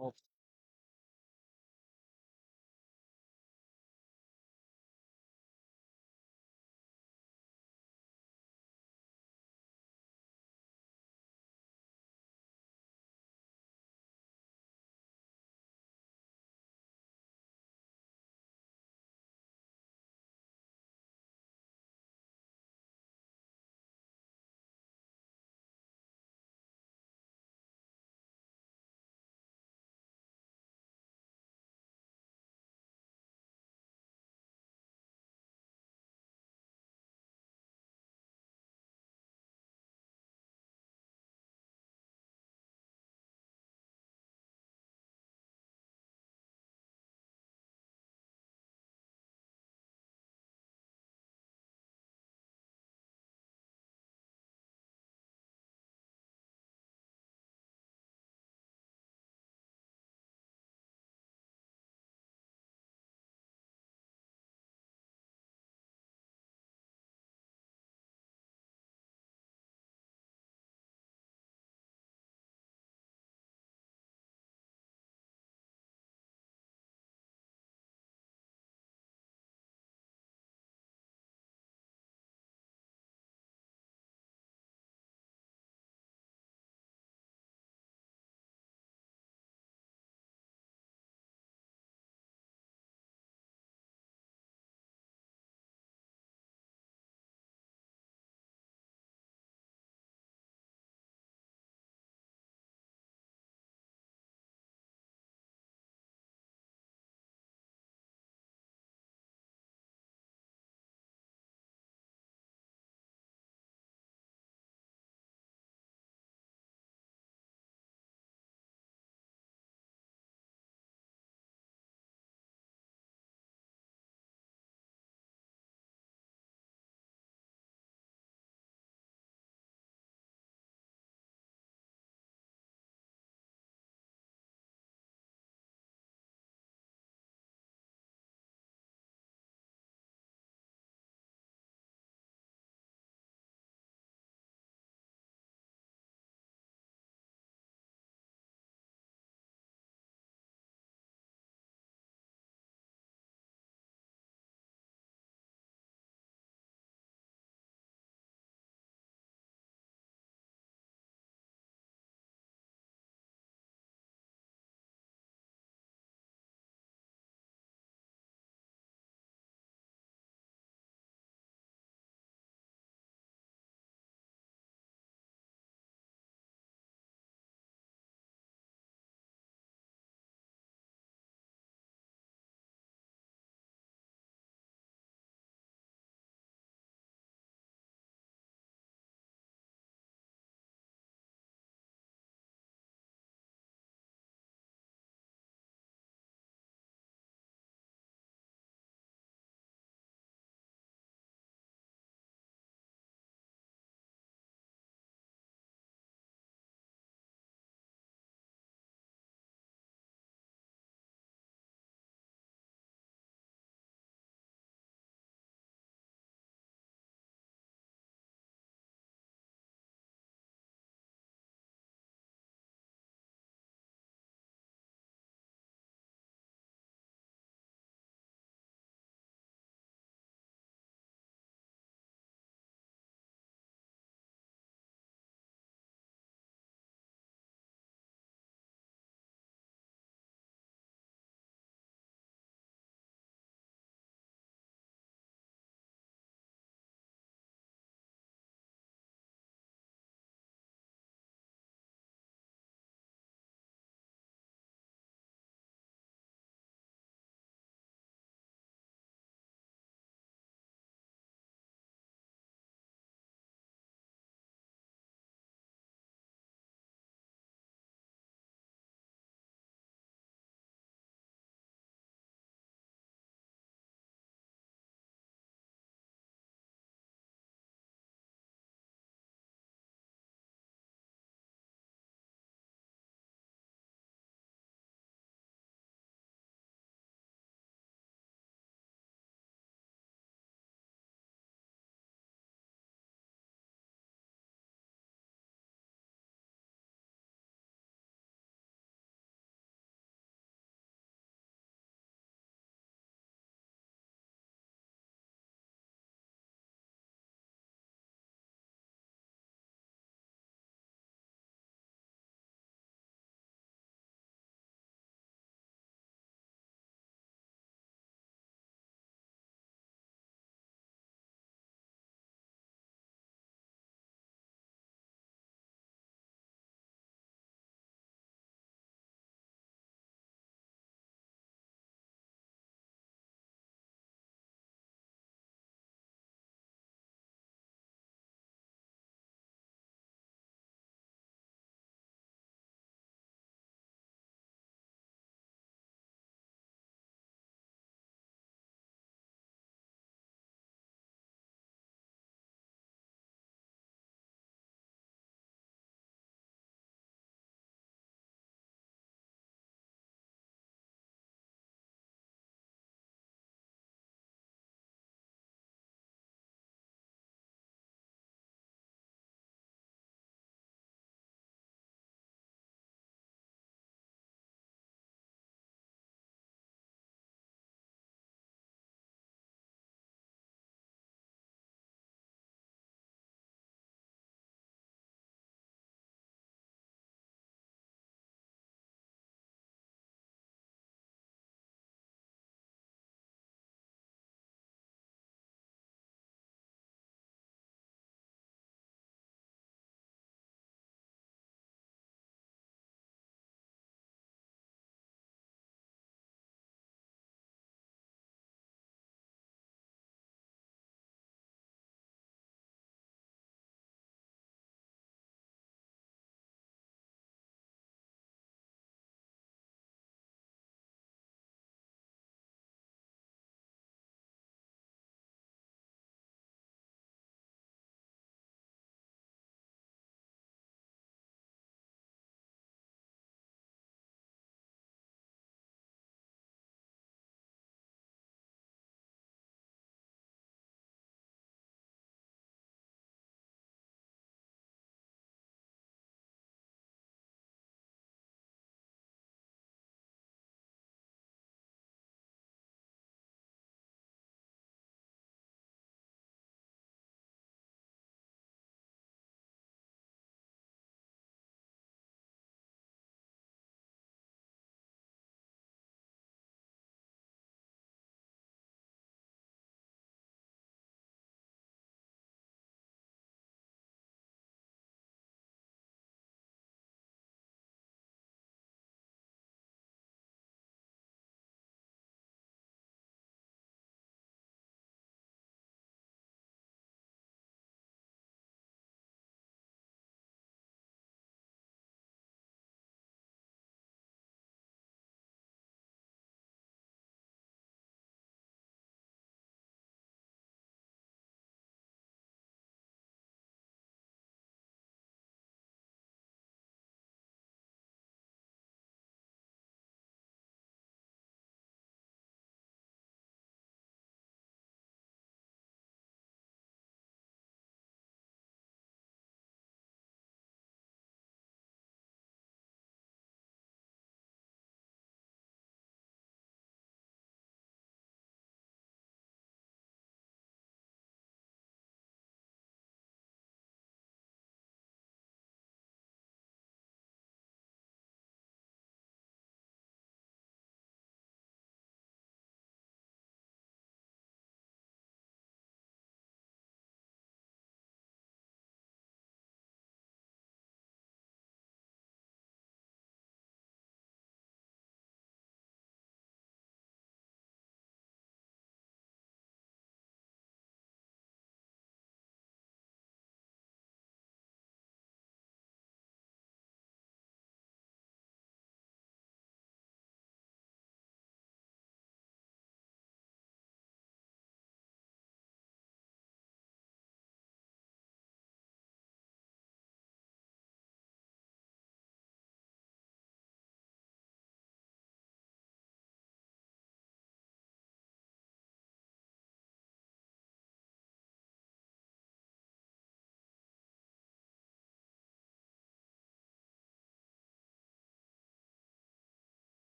Op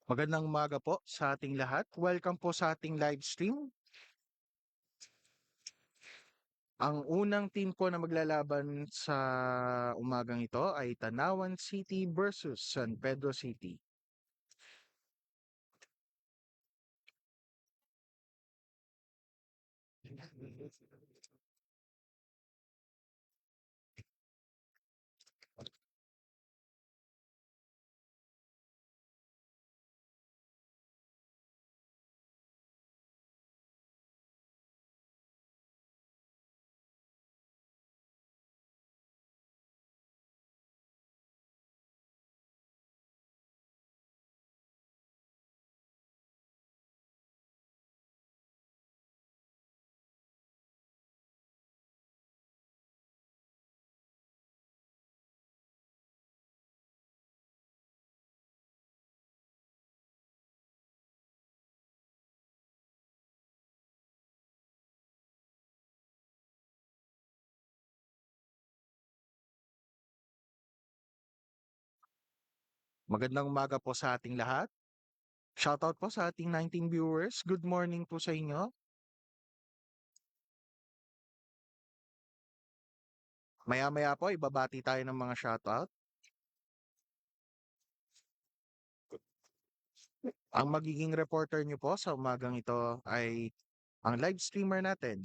Magandang umaga po sa ating lahat. Welcome po sa ating live stream. Ang unang team po na maglalaban sa umagang ito ay Tanawan City versus San Pedro City. Magandang umaga po sa ating lahat. Shoutout po sa ating 19 viewers. Good morning po sa inyo. Maya-maya po ibabati tayo ng mga shoutout. Ang magiging reporter niyo po sa umagang ito ay ang live streamer natin,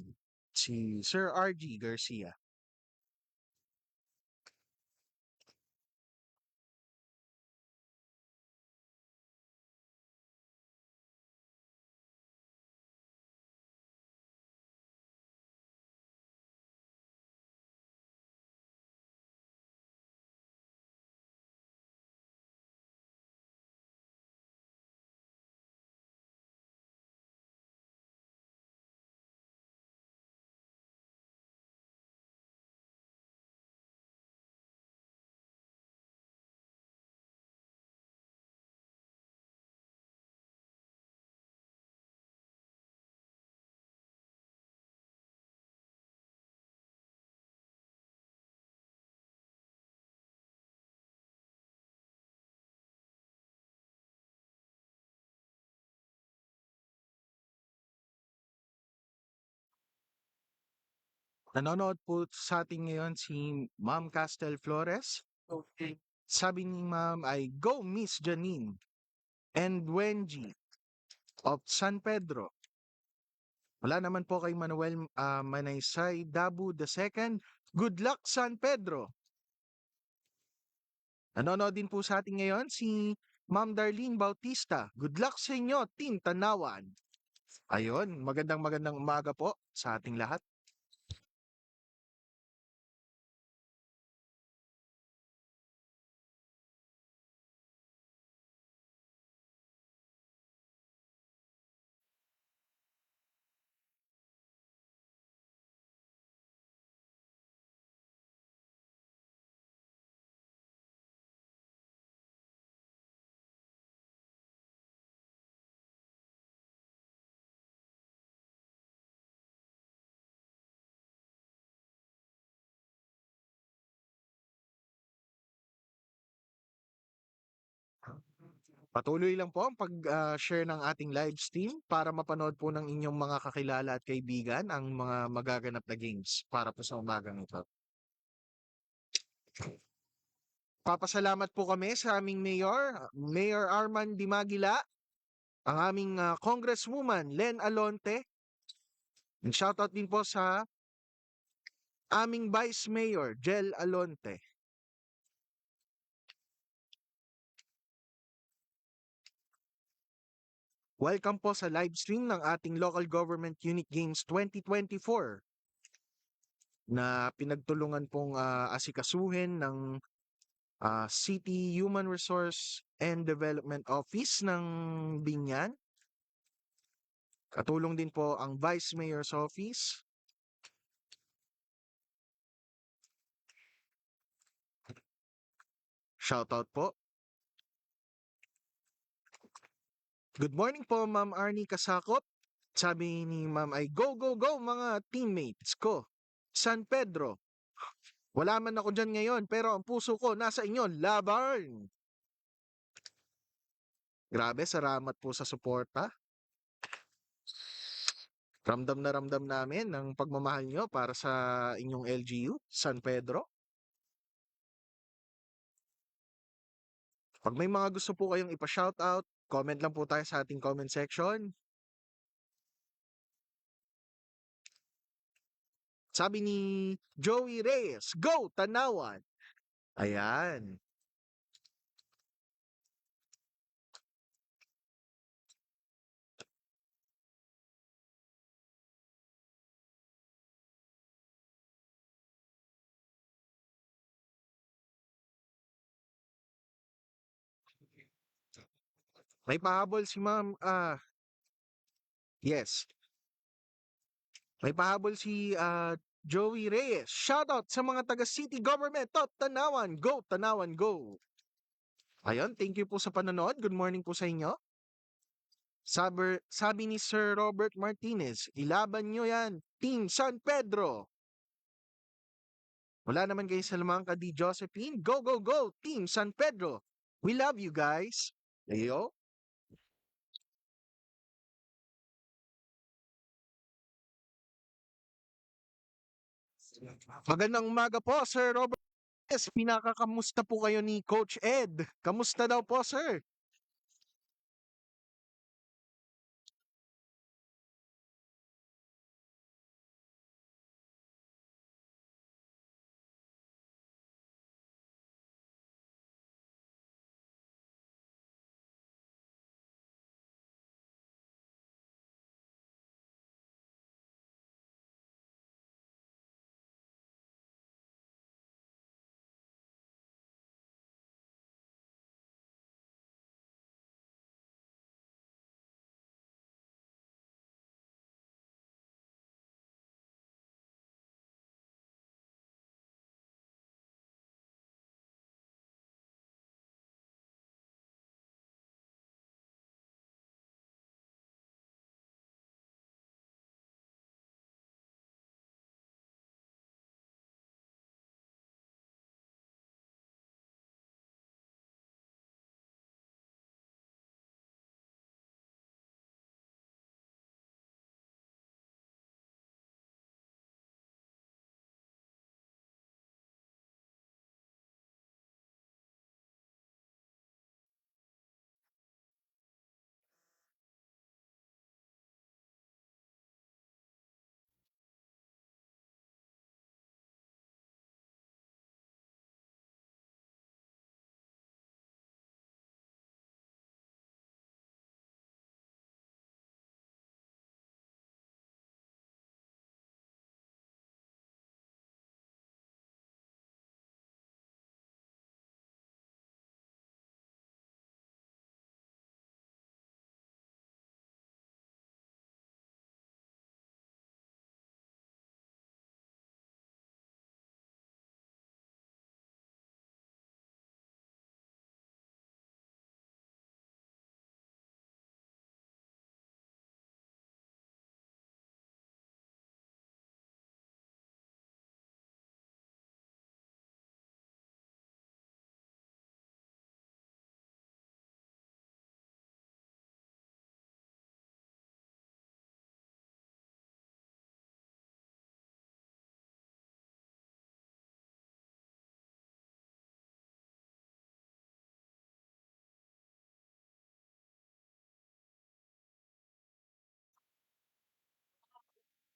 si Sir RG Garcia. Nanonood po sa atin ngayon si Ma'am Castel Flores. Okay. Sabi ni Ma'am ay Go Miss Janine and Wenji of San Pedro. Wala naman po kay Manuel Manaysay Dabu II. Good luck San Pedro. Nanonood din po sa atin ngayon si Ma'am Darlene Bautista. Good luck sa inyo, Team Tanawan. Ayun, magandang umaga po sa ating lahat. Patuloy lang po ang pag-share ng ating live stream para mapanood po ng inyong mga kakilala at kaibigan ang mga magaganap na games para po sa umagang ito. Papasalamat po kami sa aming Mayor, Mayor Arman Dimagila, ang aming Congresswoman Len Alonte, and shoutout din po sa aming Vice Mayor Jel Alonte. Welcome po sa live stream ng ating Local Government Unit Games 2024 na pinagtulungan pong asikasuhin ng City Human Resource and Development Office ng Binyan. Katulong din po ang Vice Mayor's Office. Shoutout po. Good morning po, Ma'am Arnie Kasakot. Sabi ni Ma'am ay, go, go, go mga teammates ko. San Pedro. Wala man ako dyan ngayon, pero ang puso ko nasa inyo, laban! Grabe, salamat po sa suporta. Ramdam na ramdam namin ang pagmamahal nyo para sa inyong LGU, San Pedro. Pag may mga gusto po kayong ipa-shoutout, comment lang po tayo sa ating comment section. Sabi ni Joey Reyes, go Tanawan! Ayan. May pahabol si Ma'am, yes. May pahabol si Joey Reyes. Shoutout sa mga taga City Government of Tanawan. Go Tanawan, go! Ayun, thank you po sa panonood. Good morning po sa inyo. Sabi ni Sir Robert Martinez, ilaban nyo yan, Team San Pedro. Wala naman kayo sa Lamangka di Josephine. Go, go, go, Team San Pedro. We love you guys. Ayo. Magandang umaga po, Sir Robert. Yes, pinakakamusta po kayo ni Coach Ed? Kamusta daw po, sir?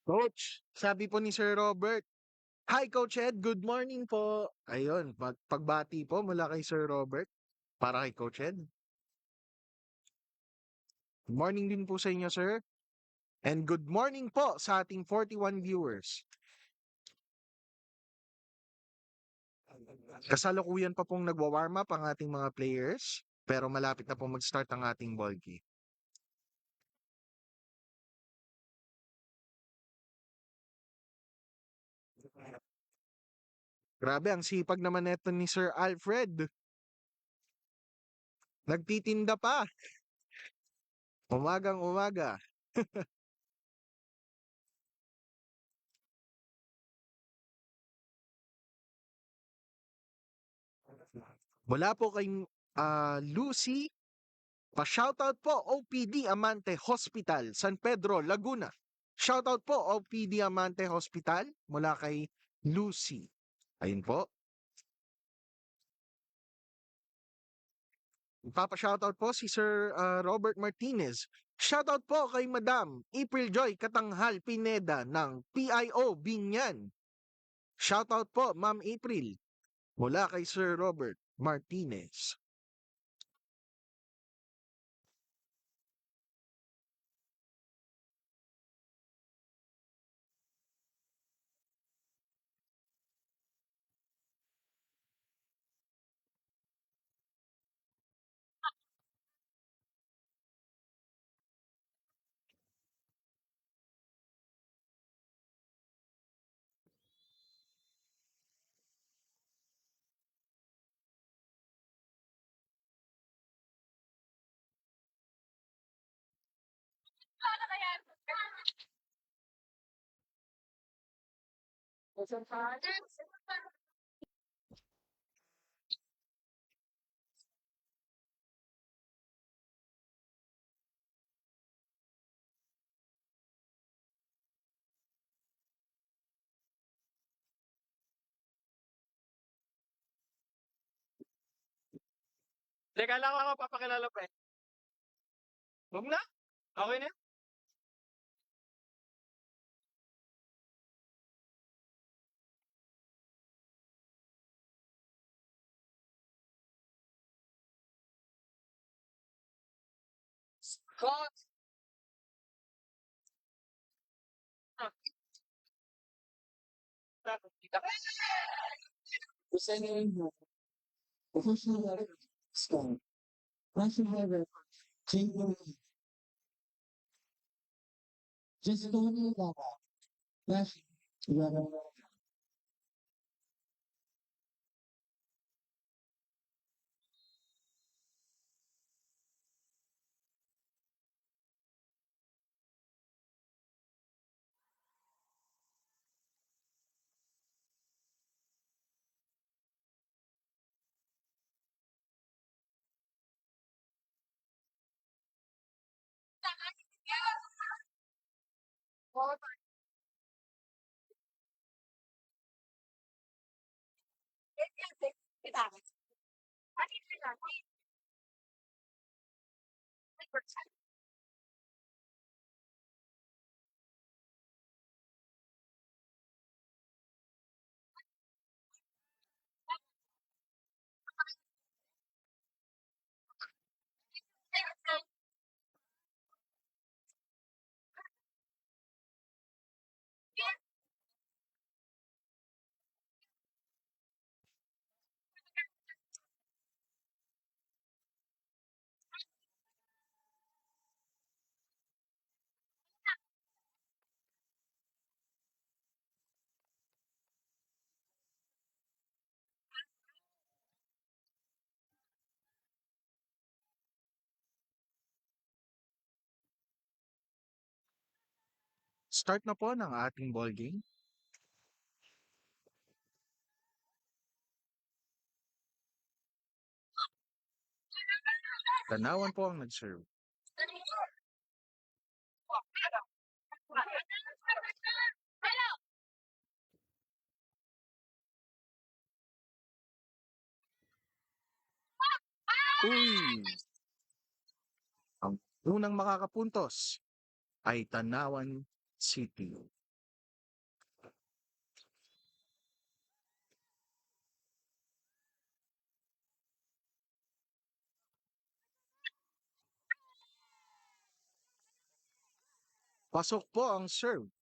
Coach, sabi po ni Sir Robert, hi Coach Ed, good morning po. Ayun, pagbati po mula kay Sir Robert para kay Coach Ed. Good morning din po sa inyo, sir. And good morning po sa ating 41 viewers. Kasalukuyan pa pong nagwa-warm up ang ating mga players, pero malapit na po mag-start ang ating ball game. Grabe, ang sipag naman neto ni Sir Alfred. Nagtitinda pa. Umagang umaga. Wala po kay Lucy. Pa-shoutout po OPD Amante Hospital, San Pedro, Laguna. Shoutout po OPD Amante Hospital mula kay Lucy. Ayun po. Papa-shoutout po si Sir Robert Martinez. Shoutout po kay Madam April Joy Katanghal Pineda ng PIO Binyan. Shoutout po Ma'am April mula kay Sir Robert Martinez. Teka lang ako papakilala pa eh. Huwag na? Okay na? Cut! Start na po ng ating ball game. Tanawan po ang nag-serve. Uy! Ang unang makakapuntos ay Tanawan City. Pasok po ang serve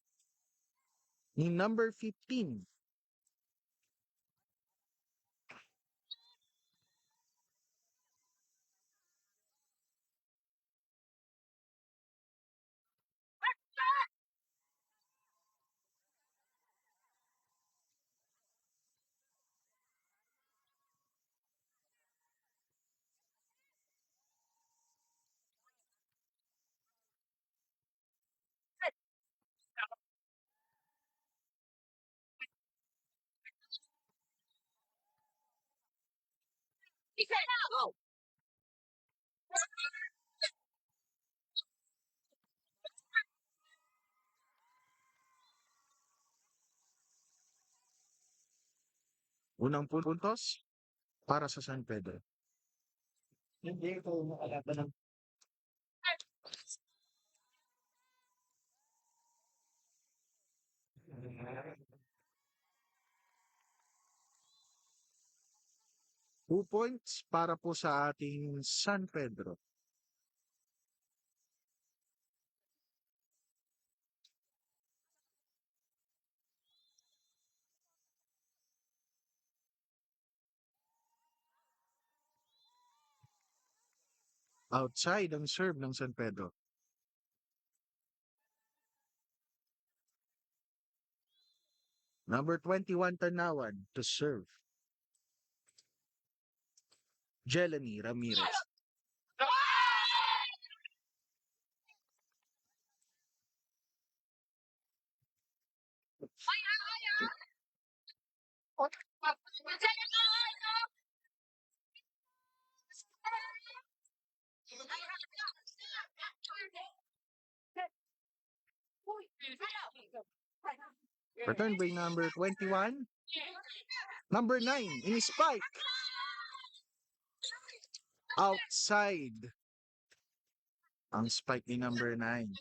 ni number 15. Unang puntos para sa San Pedro. Hindi ko nakalaban ng 2 points para po sa ating San Pedro. Outside ang serve ng San Pedro. Number 21 Tanawan to serve. Jelani Ramirez. Return by number 21. Number 9 in spike. Outside ang spike ni number 9.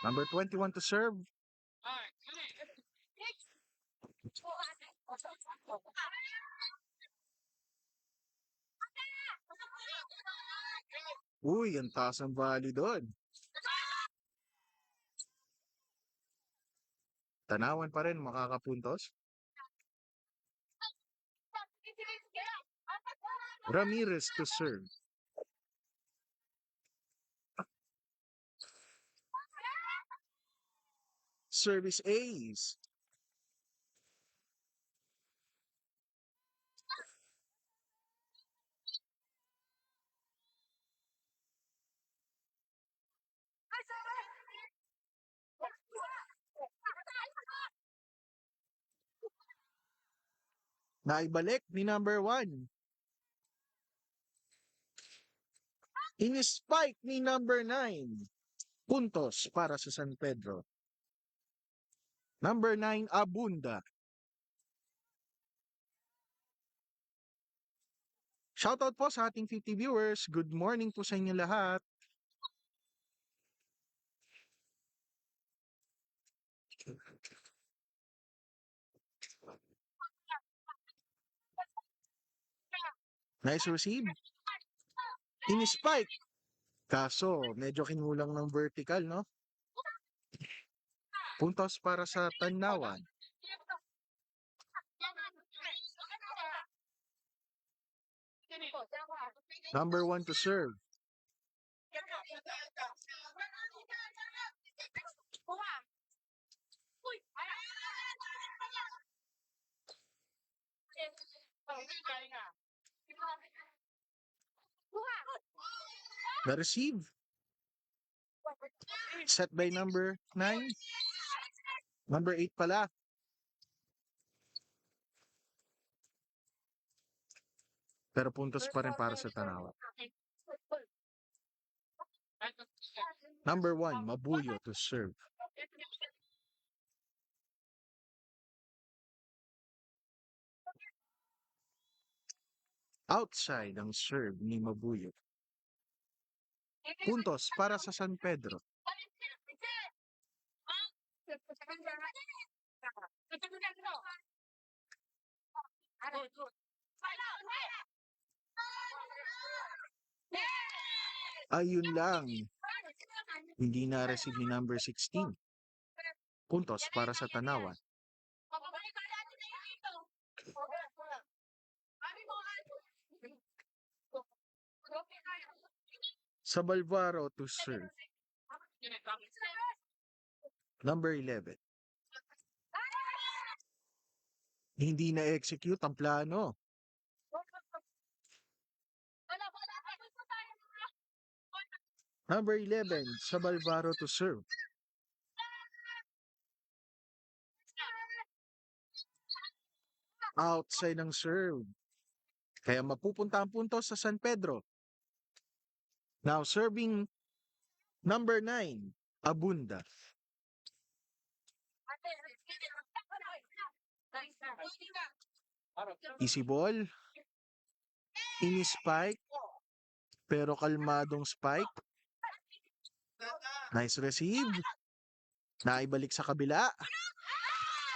Number 21 to serve. Uy, ang taas ang value doon. Tanawan pa rin makakapuntos. Ramirez to serve. Service ace. Naibalik ni number 1. In-spike ni number 9. Puntos para sa San Pedro. Number 9, Abunda. Shoutout po sa ating 50 viewers. Good morning po sa inyo lahat. Nice receive. In-spike. Kaso, medyo kinulang ng vertical, no? Puntos para sa Tanawan. Number 1 to serve. The receive. Set by number 9. Number 8 pala. Pero puntos pa rin para sa Tanawan. Number 1, Mabuyo to serve. Outside ang serve ni Mabuyo. Puntos para sa San Pedro. Ayun lang. Hindi na-receive ni number 16. Puntos para sa Tanawan. Sa Balvaro to serve. Number 11. Hindi na-execute ang plano. Number 11, sa Balvaro to serve. outside ng serve. Kaya mapupunta ang punto sa San Pedro. Now serving number 9, Abunda. Easy ball, ini-spike, pero kalmadong spike. Nice receive. Naibalik sa kabila.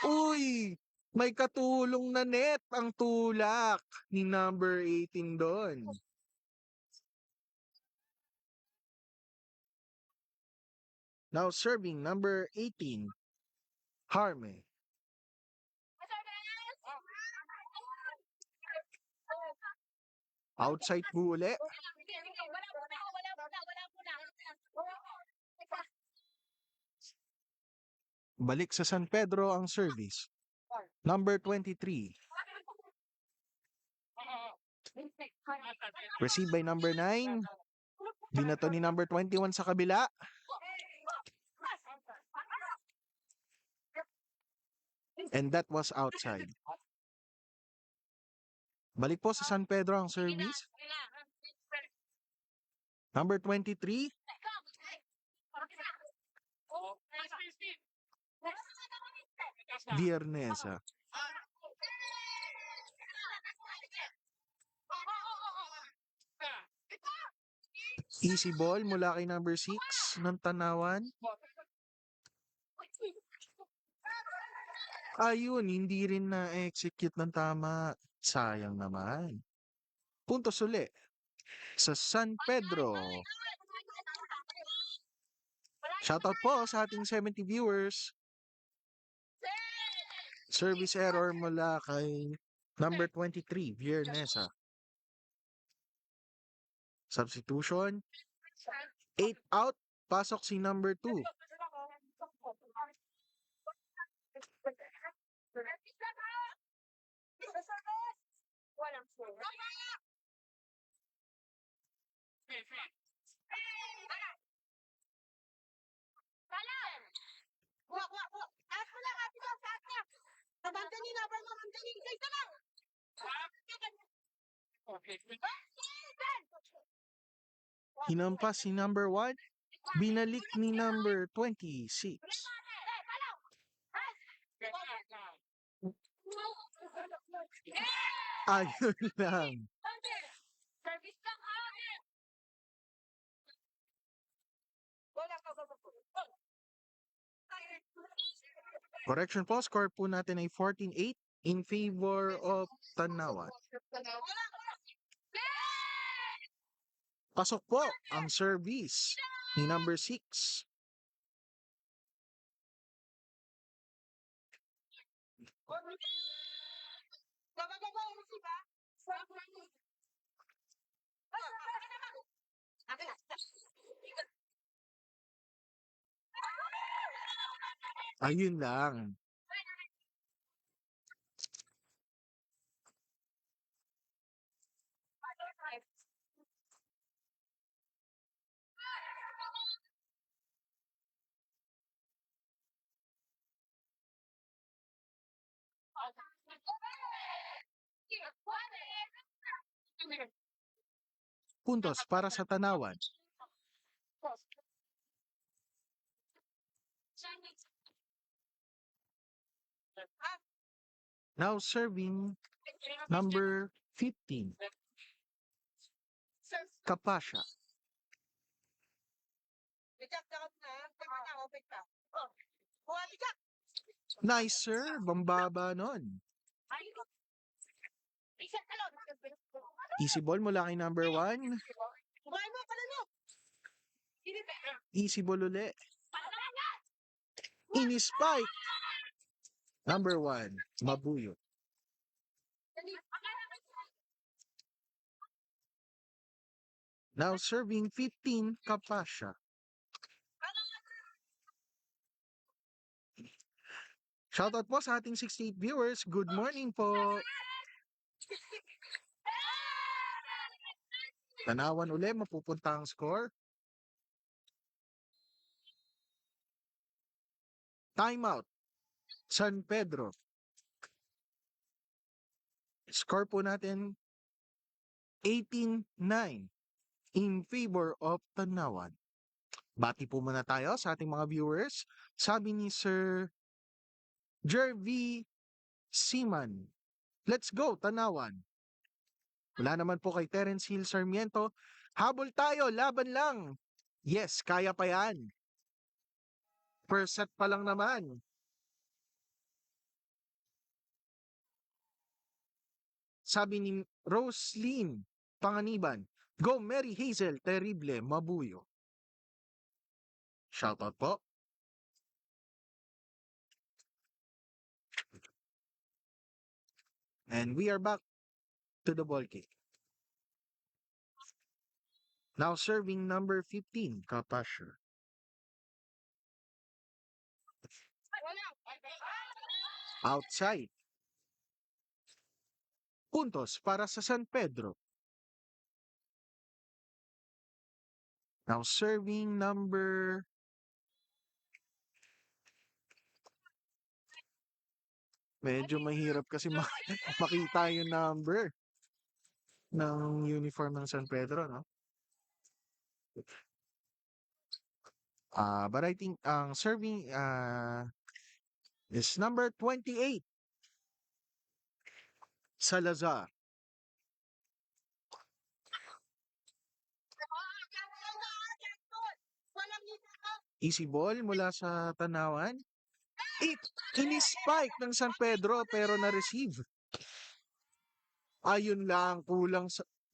Uy! May katulong na net ang tulak ni number 18 doon. Now serving number 18, Harme. Outside po uli. Balik sa San Pedro ang service. Number 23. Received by number 9. Binato ni number 21 sa kabila. And that was outside. Balik po sa San Pedro ang service. Number 23. Viernesa. Easy ball mula kay number 6 ng Tanawan. Ayun, hindi rin na-execute ng tama. Sayang naman. Puntos uli sa San Pedro. Shoutout po sa ating 70 viewers. Service error mula kay number 23, Viernesa. Substitution. 8 out. Pasok si number 2. Hinampas si number 1. Binalik ni number 26. Ayun lang. Correction po, score po natin ay 14-8 in favor of Tanawan. Pasok po ang service ni number 6. Ayun lang. Puntos para sa Tanawan. Now serving number 15, Kapasha. Nice sir, bambaba nun. Easy ball mula kay number 1. Easy ball uli. Ini-spike. Number 1, Mabuyo. Now serving 15, Kapasha. Shoutout po sa ating 68 viewers. Good morning po. Tanawan uli, mapupunta ang score. Timeout. San Pedro. Score po natin 18-9 in favor of Tanawan. Bati po muna tayo sa ating mga viewers. Sabi ni Sir Jervy Seaman, let's go, Tanawan. Wala naman po kay Terence Hill Sarmiento. Habol tayo, laban lang. Yes, kaya pa yan. First set pa lang naman. Sabi ni Roslyn Panganiban, go Mary Hazel, terrible, mabuyo. Shoutout po. And we are back to the ball kick. Now serving number 15, Kapasher. Outside. Puntos para sa San Pedro. Now serving number medyo mahirap kasi makita yung number ng uniform ng San Pedro, no? But I think ang serving is number 28, Salazar. Easy ball mula sa Tanawan. Ini-spike ng San Pedro pero na-receive. Ayun lang,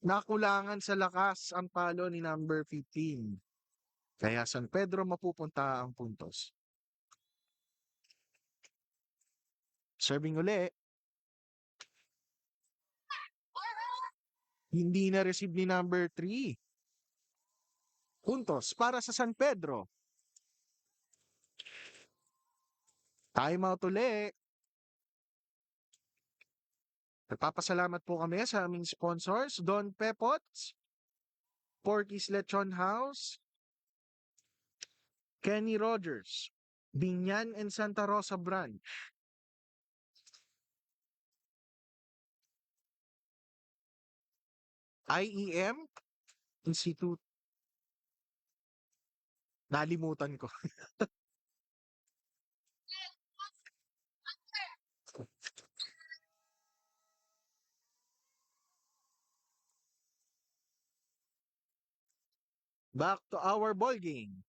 nakulangan sa lakas ang palo ni number 15. Kaya San Pedro mapupunta ang puntos. Serving uli. Hindi na-receive ni number 3. Puntos para sa San Pedro. Time out uli. Nagpapasalamat po kami sa aming sponsors, Don Pepots, Porky's Lechon House, Kenny Rogers, Binyan and Santa Rosa Branch. IEM Institute. Nalimutan ko. Back to our ball game.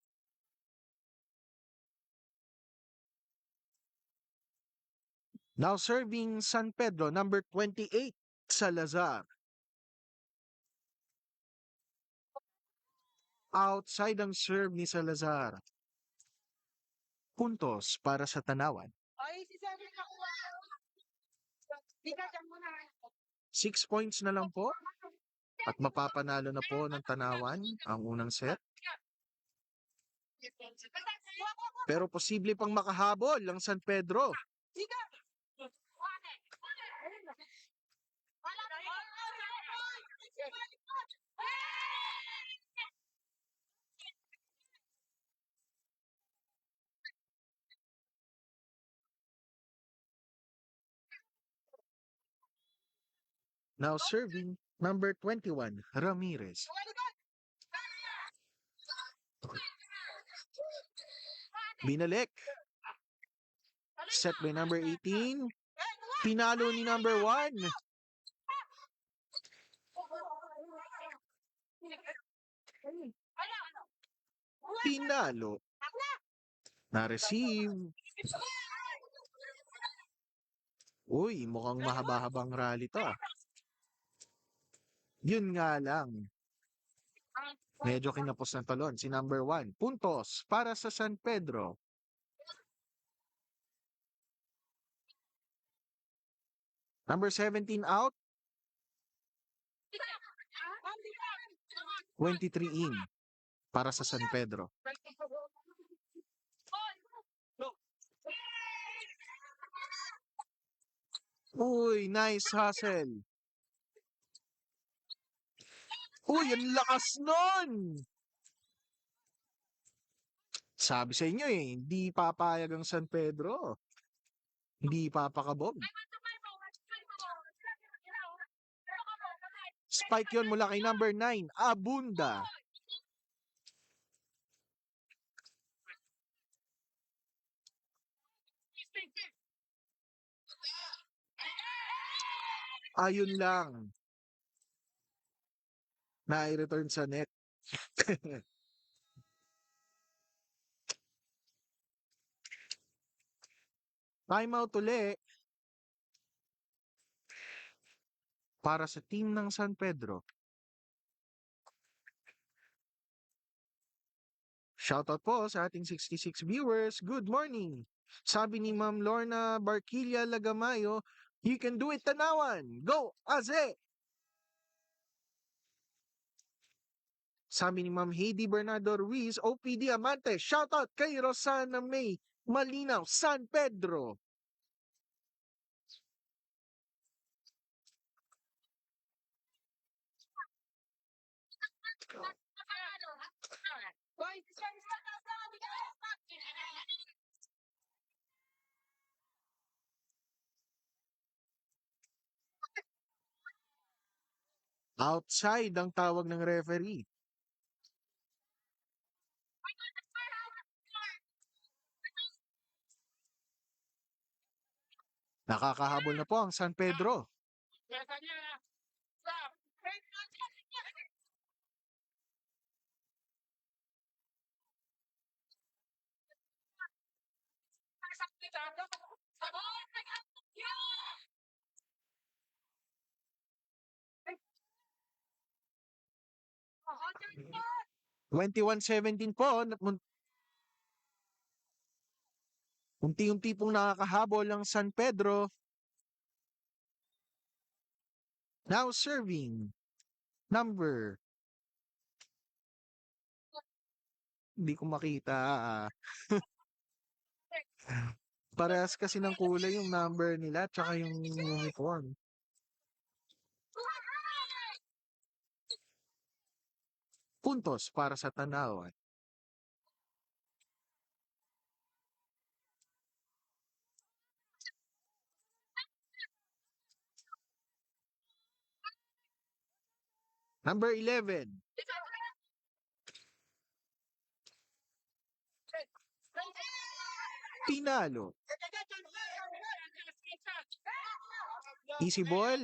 Now serving San Pedro, number 28, Salazar. Outside ang serve ni Salazar. Puntos para sa Tanawan. 6 points na lang po. At mapapanalo na po ng Tanawan ang unang set. Pero posible pang makahabol ang San Pedro. Now serving number 21, Ramirez. Binalik. Set by number 18. Pinalo ni number 1. Pinalo. Na-receive. Uy, mukhang mahaba-habang rally to. Yun nga lang. Medyo kinapos ng talon si number 1. Puntos para sa San Pedro. Number 17 out. 23 in para sa San Pedro. Uy, nice hustle. Uy, ang lakas nun! Sabi sa inyo hindi papayag ang San Pedro. Hindi papakabog. Spike yon mula kay number 9, Abunda. Ayun lang, na-return sa net. Timeout uli para sa team ng San Pedro. Shoutout po sa ating 66 viewers. Good morning. Sabi ni Ma'am Lorna Barquilla Lagamayo, you can do it, Tanawan. Go, Aze! Sabi ni Ma'am Heidi Bernardo Ruiz, OPD Amante, shoutout kay Rosana May Malinaw, San Pedro. Outside ang tawag ng referee. Nakakahabol na po ang San Pedro. Twenty-one 17 po. Unti-unti pong nakakahabol ang San Pedro. Now serving. Number. Hindi ko makita. Parehas kasi ng kulay yung number nila tsaka yung uniform. Puntos para sa Tanawan. Number 11. Pinalo. Easy ball.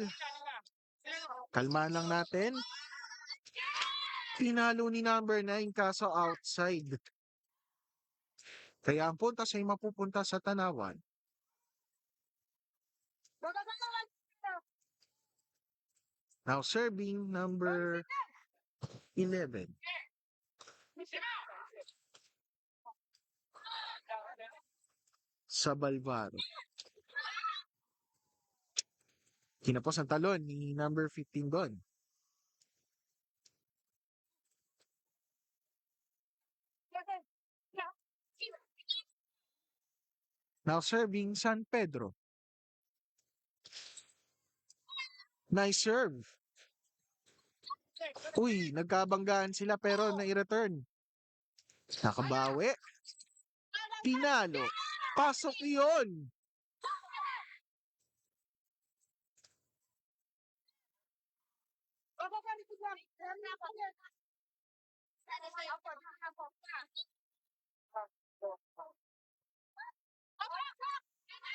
Kalmahan lang natin. Pinalo ni number 9 kaso outside. Kaya ang puntas ay mapupunta sa Tanawan. Now serving number 11. Sa Balvaro. Kinapos ang talon ni number 15 doon. Now serving San Pedro. Nice serve. Uy, nagkabanggaan sila pero nai-return. Nakabawi. Pinalo. Pasok yun.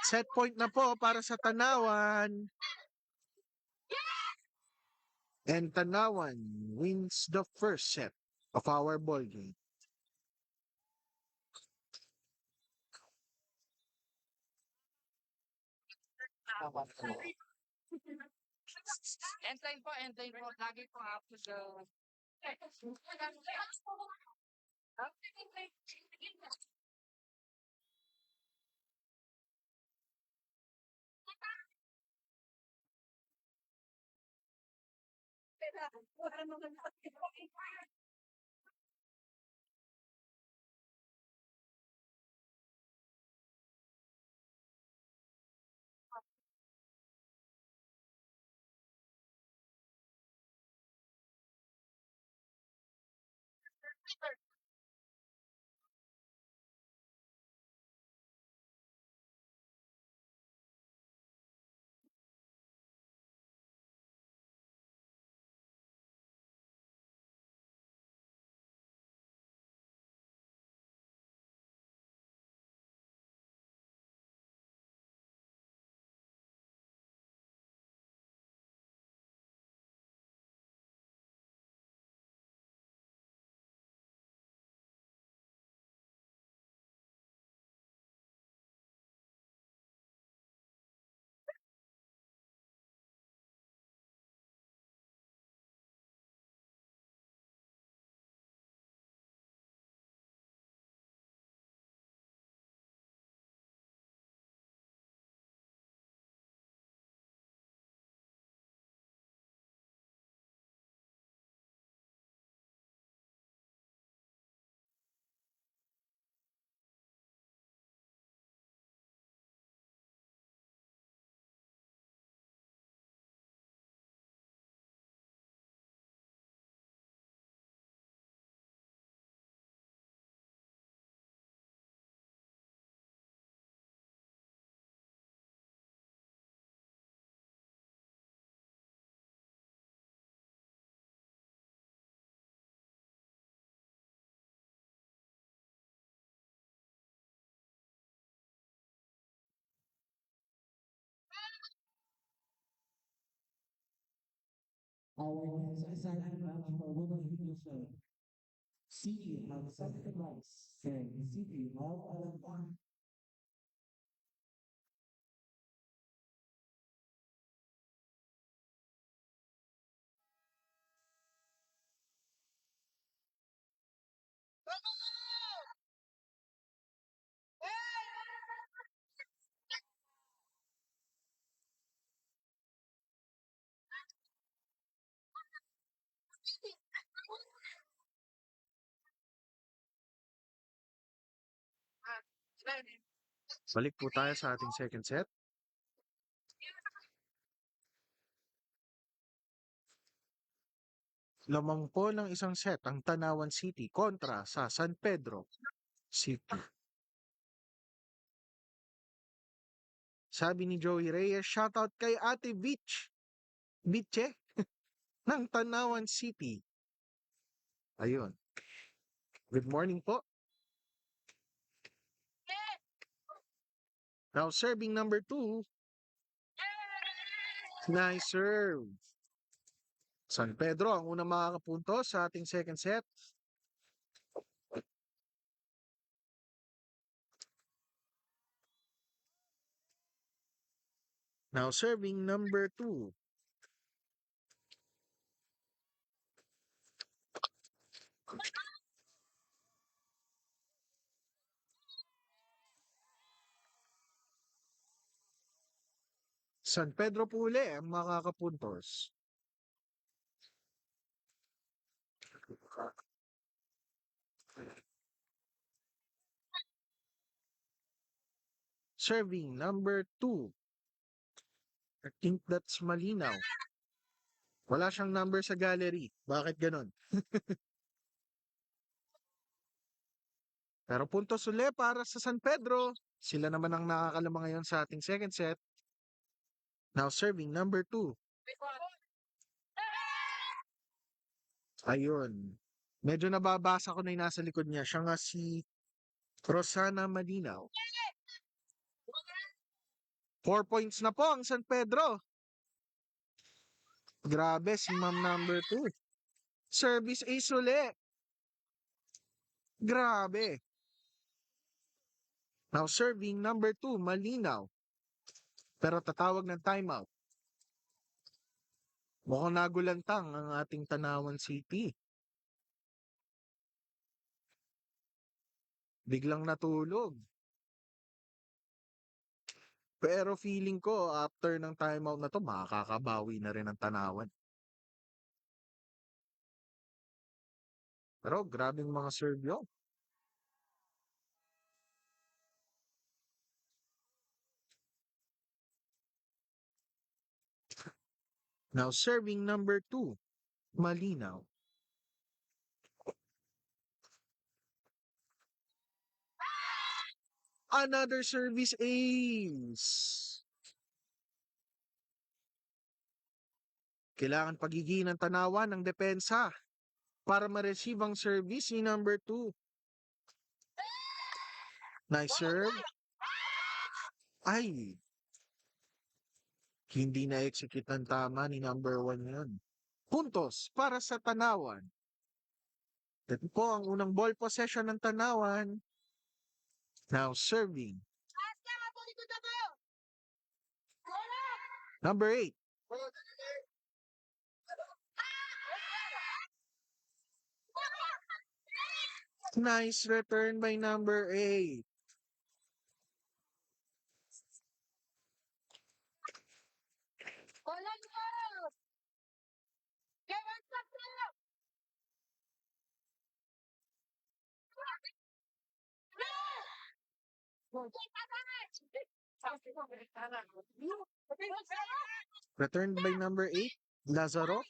Set point na po para sa Tanawan. And Tanawan wins the first set of our ball game. End time po. Lagi po after the... Our next exciting match for women's division. City have second rights and City have Alampan. Balik po tayo sa ating second set. Lamang po ng isang set ang Tanawan City kontra sa San Pedro City. Sabi ni Joey Reyes, shoutout kay Ate Beach. Biche ng Tanawan City. Ayun. Good morning po. Now serving number 2. Nice serve. San Pedro ang unang makakapunto sa ating second set. Now serving number 2. San Pedro po uli ang makakapuntos. Serving number 2. I think that's malinaw. Wala siyang number sa gallery. Bakit ganon? Pero puntos uli para sa San Pedro. Sila naman ang nakakalama ngayon sa ating second set. Now serving number 2. Ayun. Medyo nababasa ko na yung nasa likod niya. Siya nga si Rosana Malinaw. 4 points na po ang San Pedro. Grabe si ma'am number 2. Service ace uli. Grabe. Now serving number 2, Malinaw. Pero tatawag ng timeout. Mukhang nagulantang ang ating Tanawan City. Biglang natulog. Pero feeling ko after ng timeout na to, makakabawi na rin ang Tanawan. Pero grabing mga serve yun. Now serving number 2, Malinaw. Another service ace. Kailangan pagiging ng Tanawan ng depensa para ma-receive ang service ni number 2. Nice serve. Ay, hindi na-execute ng tama ni number 1 yun. Puntos para sa Tanawan. Ito po ang unang ball possession ng Tanawan. Now serving. Number 8. Nice return by number 8. Returned by number 8, Lazaro.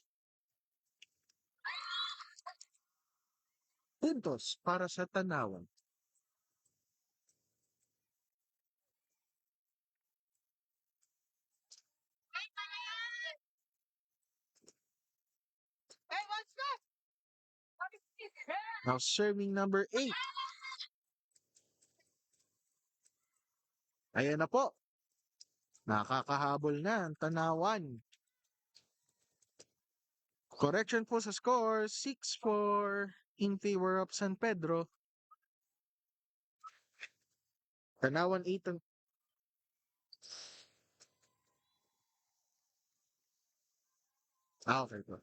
Puntos para sa Tanawan. Now serving number 8. Ayan na po. Nakakahabol na ang Tanawan. Correction po sa score, 6-4 in favor of San Pedro. Tanawan 8 ang... Okay po.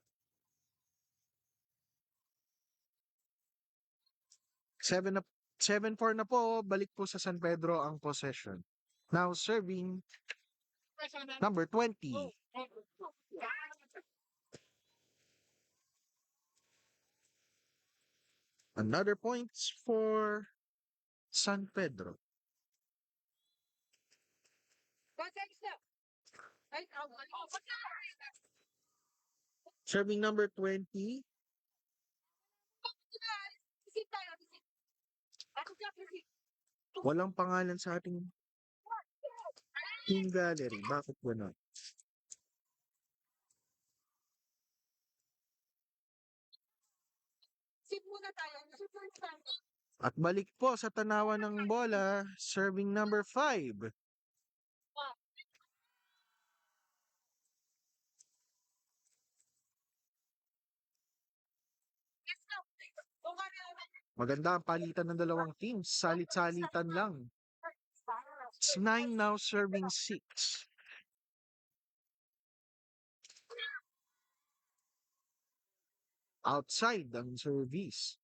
7-4 na po, balik po sa San Pedro ang possession. Now serving number 20. Another points for San Pedro. Serving number 20. Walang pangalan sa ating team gallery. Bakit gano'n? At balik po sa tanawan ng bola, serving number 5. Maganda ang palitan ng dalawang teams. Salit-salitan lang. It's 9 now, serving 6. Outside ang service.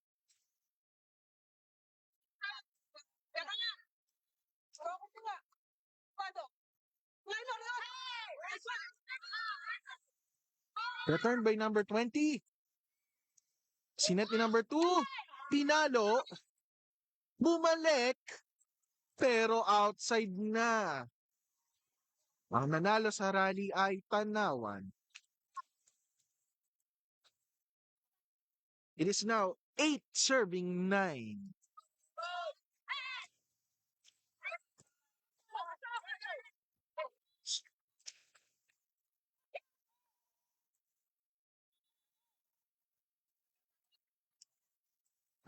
Return by number 20. Sinet ni number 2. Pinalo. Bumalik. Pero outside na. Ang nanalo sa rally ay Tanawan. It is now 8 serving 9.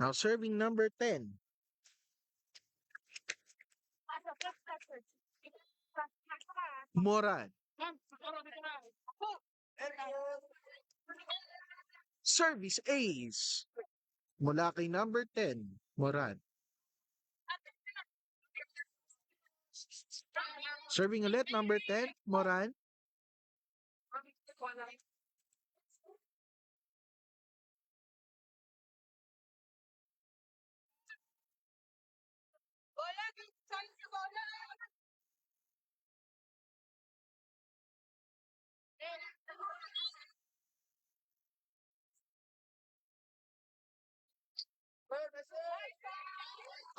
Now serving number 10. Moran. Service ace. Mula kay number 10, Moran. Serving ulit, number 10, Moran.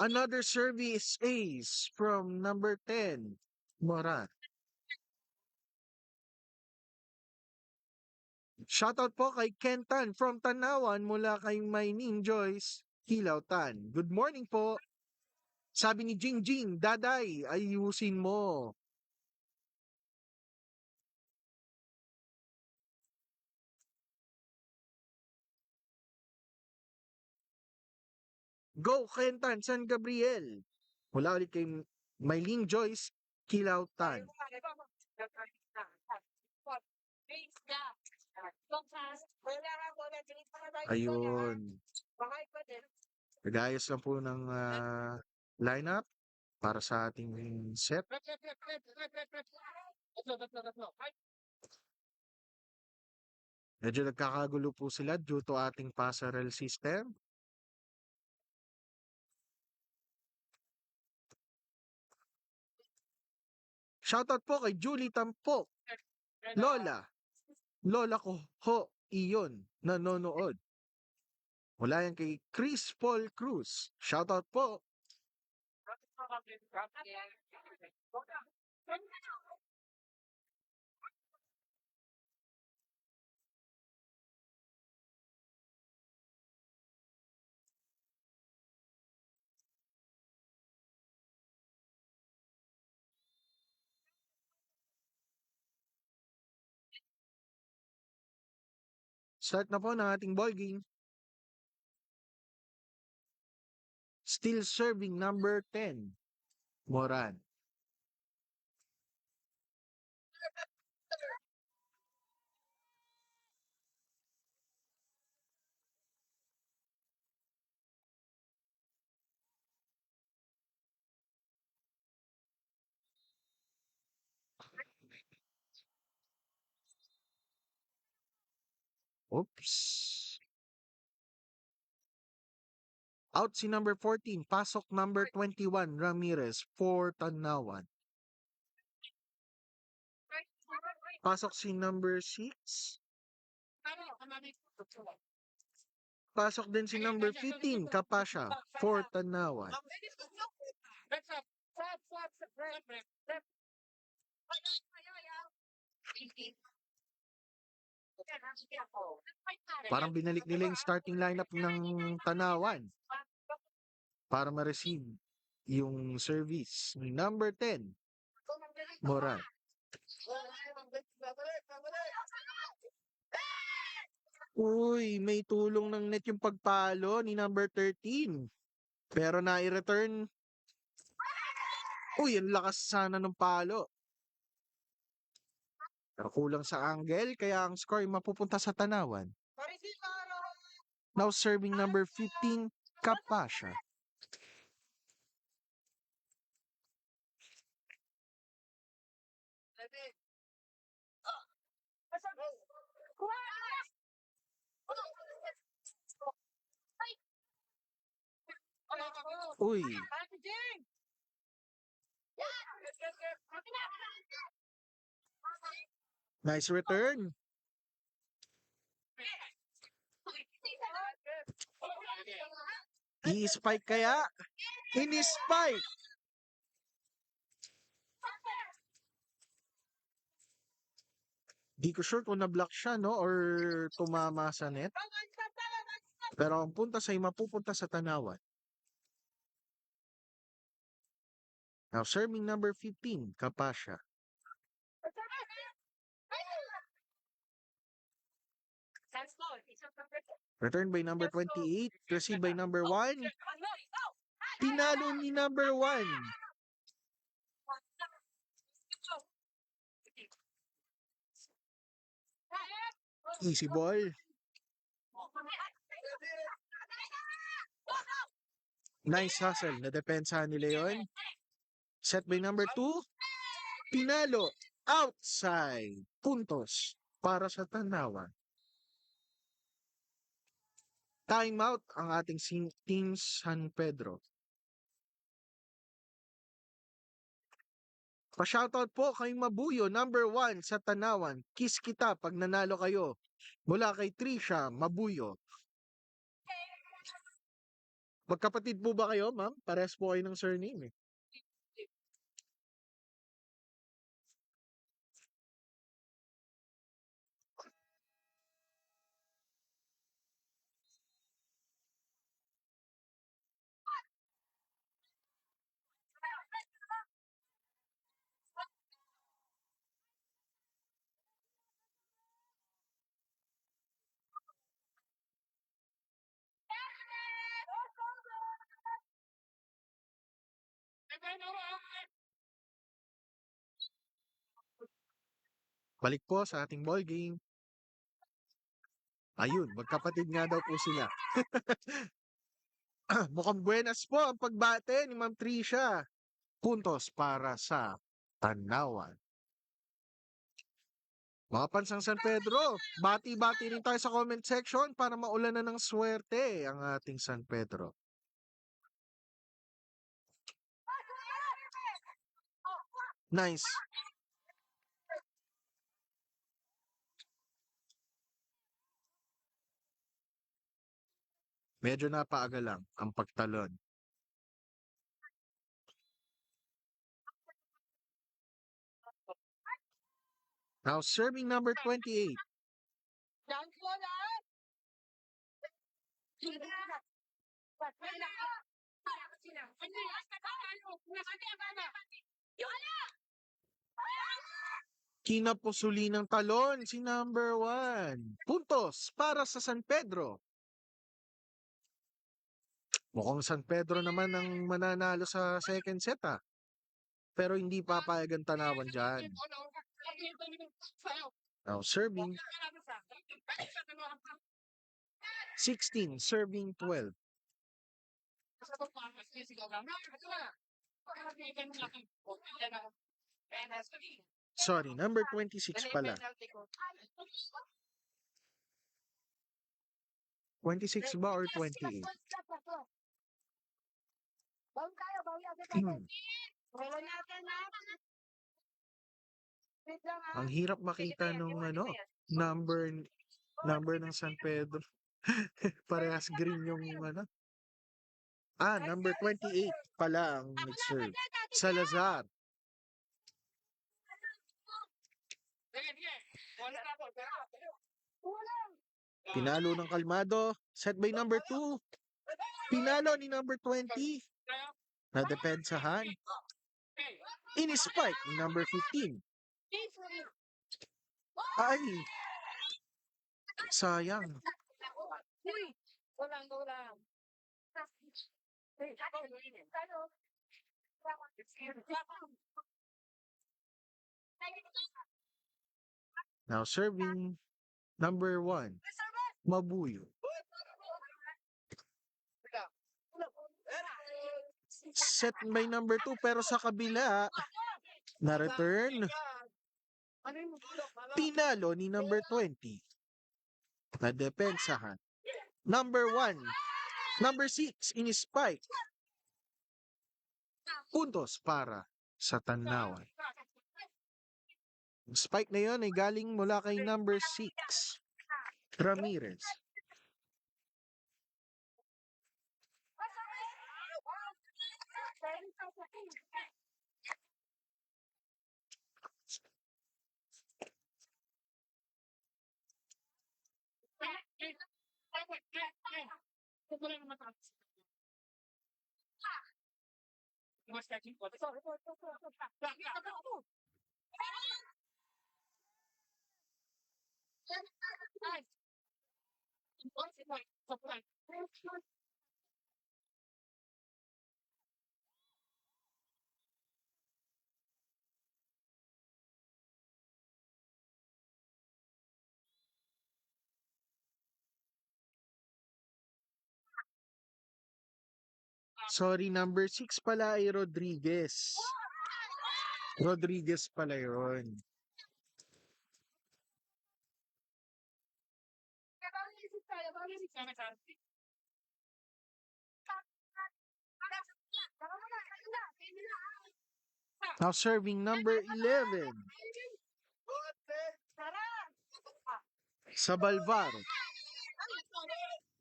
Another service ace from number 10, Moran. Shoutout po kay Kentan from Tanawan mula kay Mainin Joyce Hilautan. Good morning po. Sabi ni Jingjing, Daday, ayusin mo. Go, Kentan, San Gabriel. Mula ulit kay Maylene Joyce Kilautan. Ayun. Nagayos lang po ng lineup para sa ating set. Medyo nagkakagulo po sila due to ating passerelle system. Shoutout po kay Julie Tampok. Lola. Lola ko ho iyon nanonood. Mula yan kay Chris Paul Cruz. Shoutout po. Start na po ng ating ball game. Still serving number 10, Moran. Oops. Out si number 14. Pasok number 21, Ramirez for Tanawan. Pasok si number 6. Pasok din si number 15, Kapasya for Tanawan. Parang binalik nila yung starting lineup ng Tanawan para ma-receive yung service ni number 10, Moran. Uy, may tulong ng net yung pagpalo ni number 13. Pero na-return. Uy, ang lakas sana ng palo. Pero kulang sa angle, kaya ang score ay mapupunta sa Tanawan. Now serving number 15, Kapasya. Uy, nice return. I-spike kaya? Ini-spike. Di ko sure kung na-block siya, no? Or tumama sa net. Pero ang punta ay mapupunta sa Tanawan. Now serving number 15, Kapasya. Return by number 28, received by number 1. Pinalo ni number 1. Easy ball. Nice hustle. Na-depensa nila yun. Set by number 2. Pinalo. Outside. Puntos para sa Tanawan. Timeout ang ating Team San Pedro. Pa-shoutout po kay Mabuyo, number 1 sa Tanawan. Kiss kita pag nanalo kayo. Mula kay Trisha Mabuyo. Magkapatid po ba kayo, ma'am? Parehas po kayo ng surname eh. Balik po sa ating ball game. Ayun, magkapatid nga daw po sila. Mukhang buenas po ang pagbate ni Ma'am Trisha. Puntos para sa Tanawan. Mga pansang San Pedro, bati-bati rin tayo sa comment section para maulan na ng swerte ang ating San Pedro. Nice. Medyo napaaga lang ang pagtalon. Now serving number 28. Kinapusuli ng talon si number 1. Puntos para sa San Pedro. Mukhang San Pedro naman ang mananalo sa second set ah. Pero hindi papayag ang Tanawan dyan. Now serving 16, serving 12. Sorry, number 26 pala. 26 ba or 28? Bawi tayo, bawi agad Hmm. natin. Wala natin na. Wait lang ah. Ang hirap makita nung number ng San Pedro. Parehas green yung number 28 pala ang nag-serve. Salazar. Sige, sige. Wala na po. Wala. Pinalo ng Kalmado. Set by number 2. Pinalo ni number 20. Nadepensahan. In-spike ni number 15. Ay! Sayang. Uy! Walang. Now serving number 1. Mabuyo. Set by number 2 pero sa kabila na return. Pinalo ni number 20. Nadepensahan. Number 1. Number 6 in-spike. Puntos para sa Tanawan. Ang spike na yon ay galing mula kay number 6. Ramirez. Sorry, number 6 pala ay Rodriguez. Rodriguez pala yun. Now serving number 11. Sa Balvar.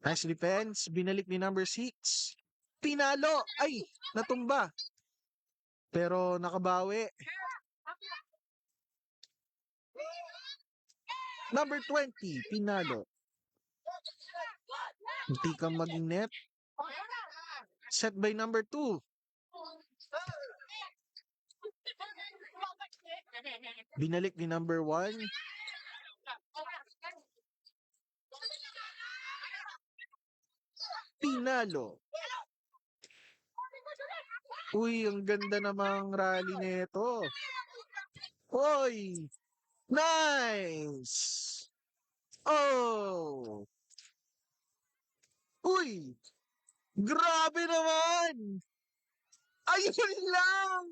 Nice defense. Binalik ni number 6. Pinalo. Ay, natumba. Pero nakabawi. Number 20. Pinalo. Hindi kang maging net. Set by number 2. Binalik ni number 1. Pinalo. Uy, ang ganda namang rally nito. Uy! Nice! Oh! Uy! Grabe naman! Ayun lang!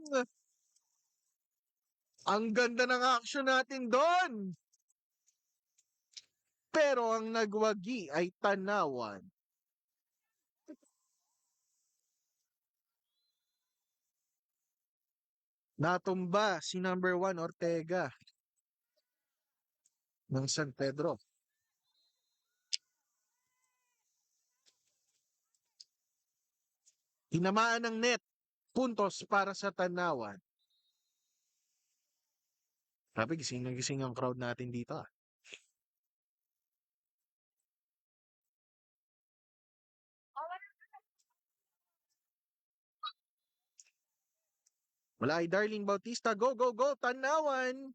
Ang ganda ng action natin doon! Pero ang nagwagi ay Tanawan. Natumba si number 1 Ortega ng San Pedro. Tinamaan ng net. Puntos para sa Tanawan. Sabi, gising na gising ang crowd natin dito. Wala ay Darling Bautista. Go, go, go, Tanawan!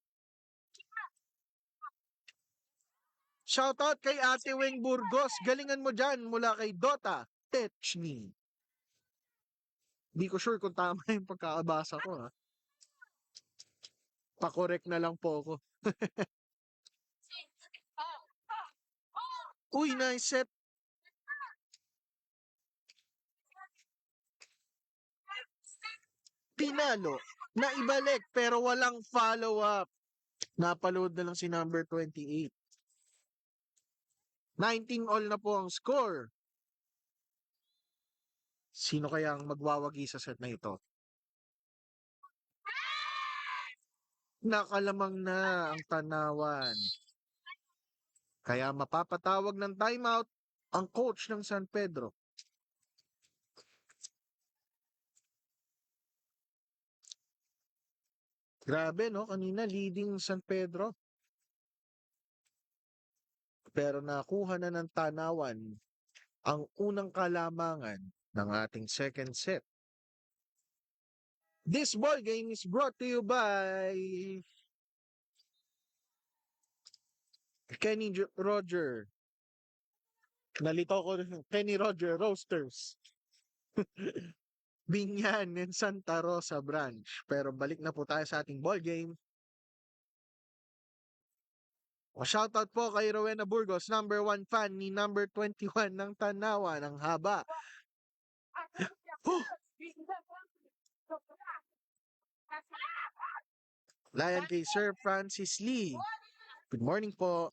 Shoutout kay Ate Weng Burgos. Galingan mo dyan mula kay Dota Techni. Hindi ko sure kung tama yung pagkakabasa ko. Ha? Pa-correct na lang po ako. Uy, nice set. Pinalo. Naibalik pero walang follow-up. Napaload na lang si number 28. 19 all na po ang score. Sino kaya ang magwawagi sa set na ito? Nakalamang na ang Tanawan. Kaya mapapatawag ng timeout ang coach ng San Pedro. Grabe, no? Kanina leading San Pedro. Pero nakuha na ng Tanawan ang unang kalamangan ng ating second set. This ball game is brought to you by Roger. Nalito ko Kenny Roger Roasters. Binyan and Santa Rosa branch. Pero balik na po tayo sa ating ball game. Shoutout po kay Rowena Burgos, number 1 fan ni number 21 ng Tanawan. Ang haba. Layan kay Sir Francis Lee. Good morning po.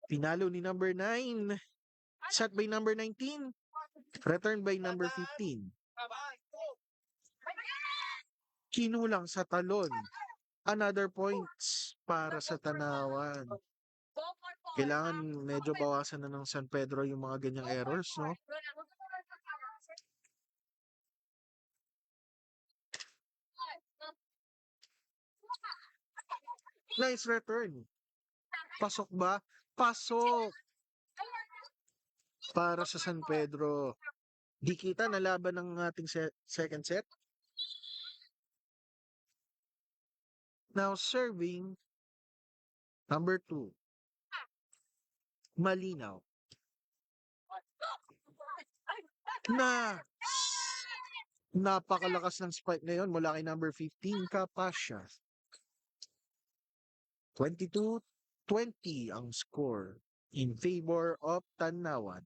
Pinalo ni number 9. Shot by number 19. Return by number 15. Kinulang sa talon. Another points para sa Tanawan. Kailangan medyo bawasan na ng San Pedro yung mga ganyang errors, no? Nice return. Pasok ba? Pasok! Para sa San Pedro. Di kita na laban ng ating second set. Now serving number 2. Malinaw. Napakalakas ng spike na yon mula kay number 15, Kapasya. 22-20 ang score in favor of Tanawan.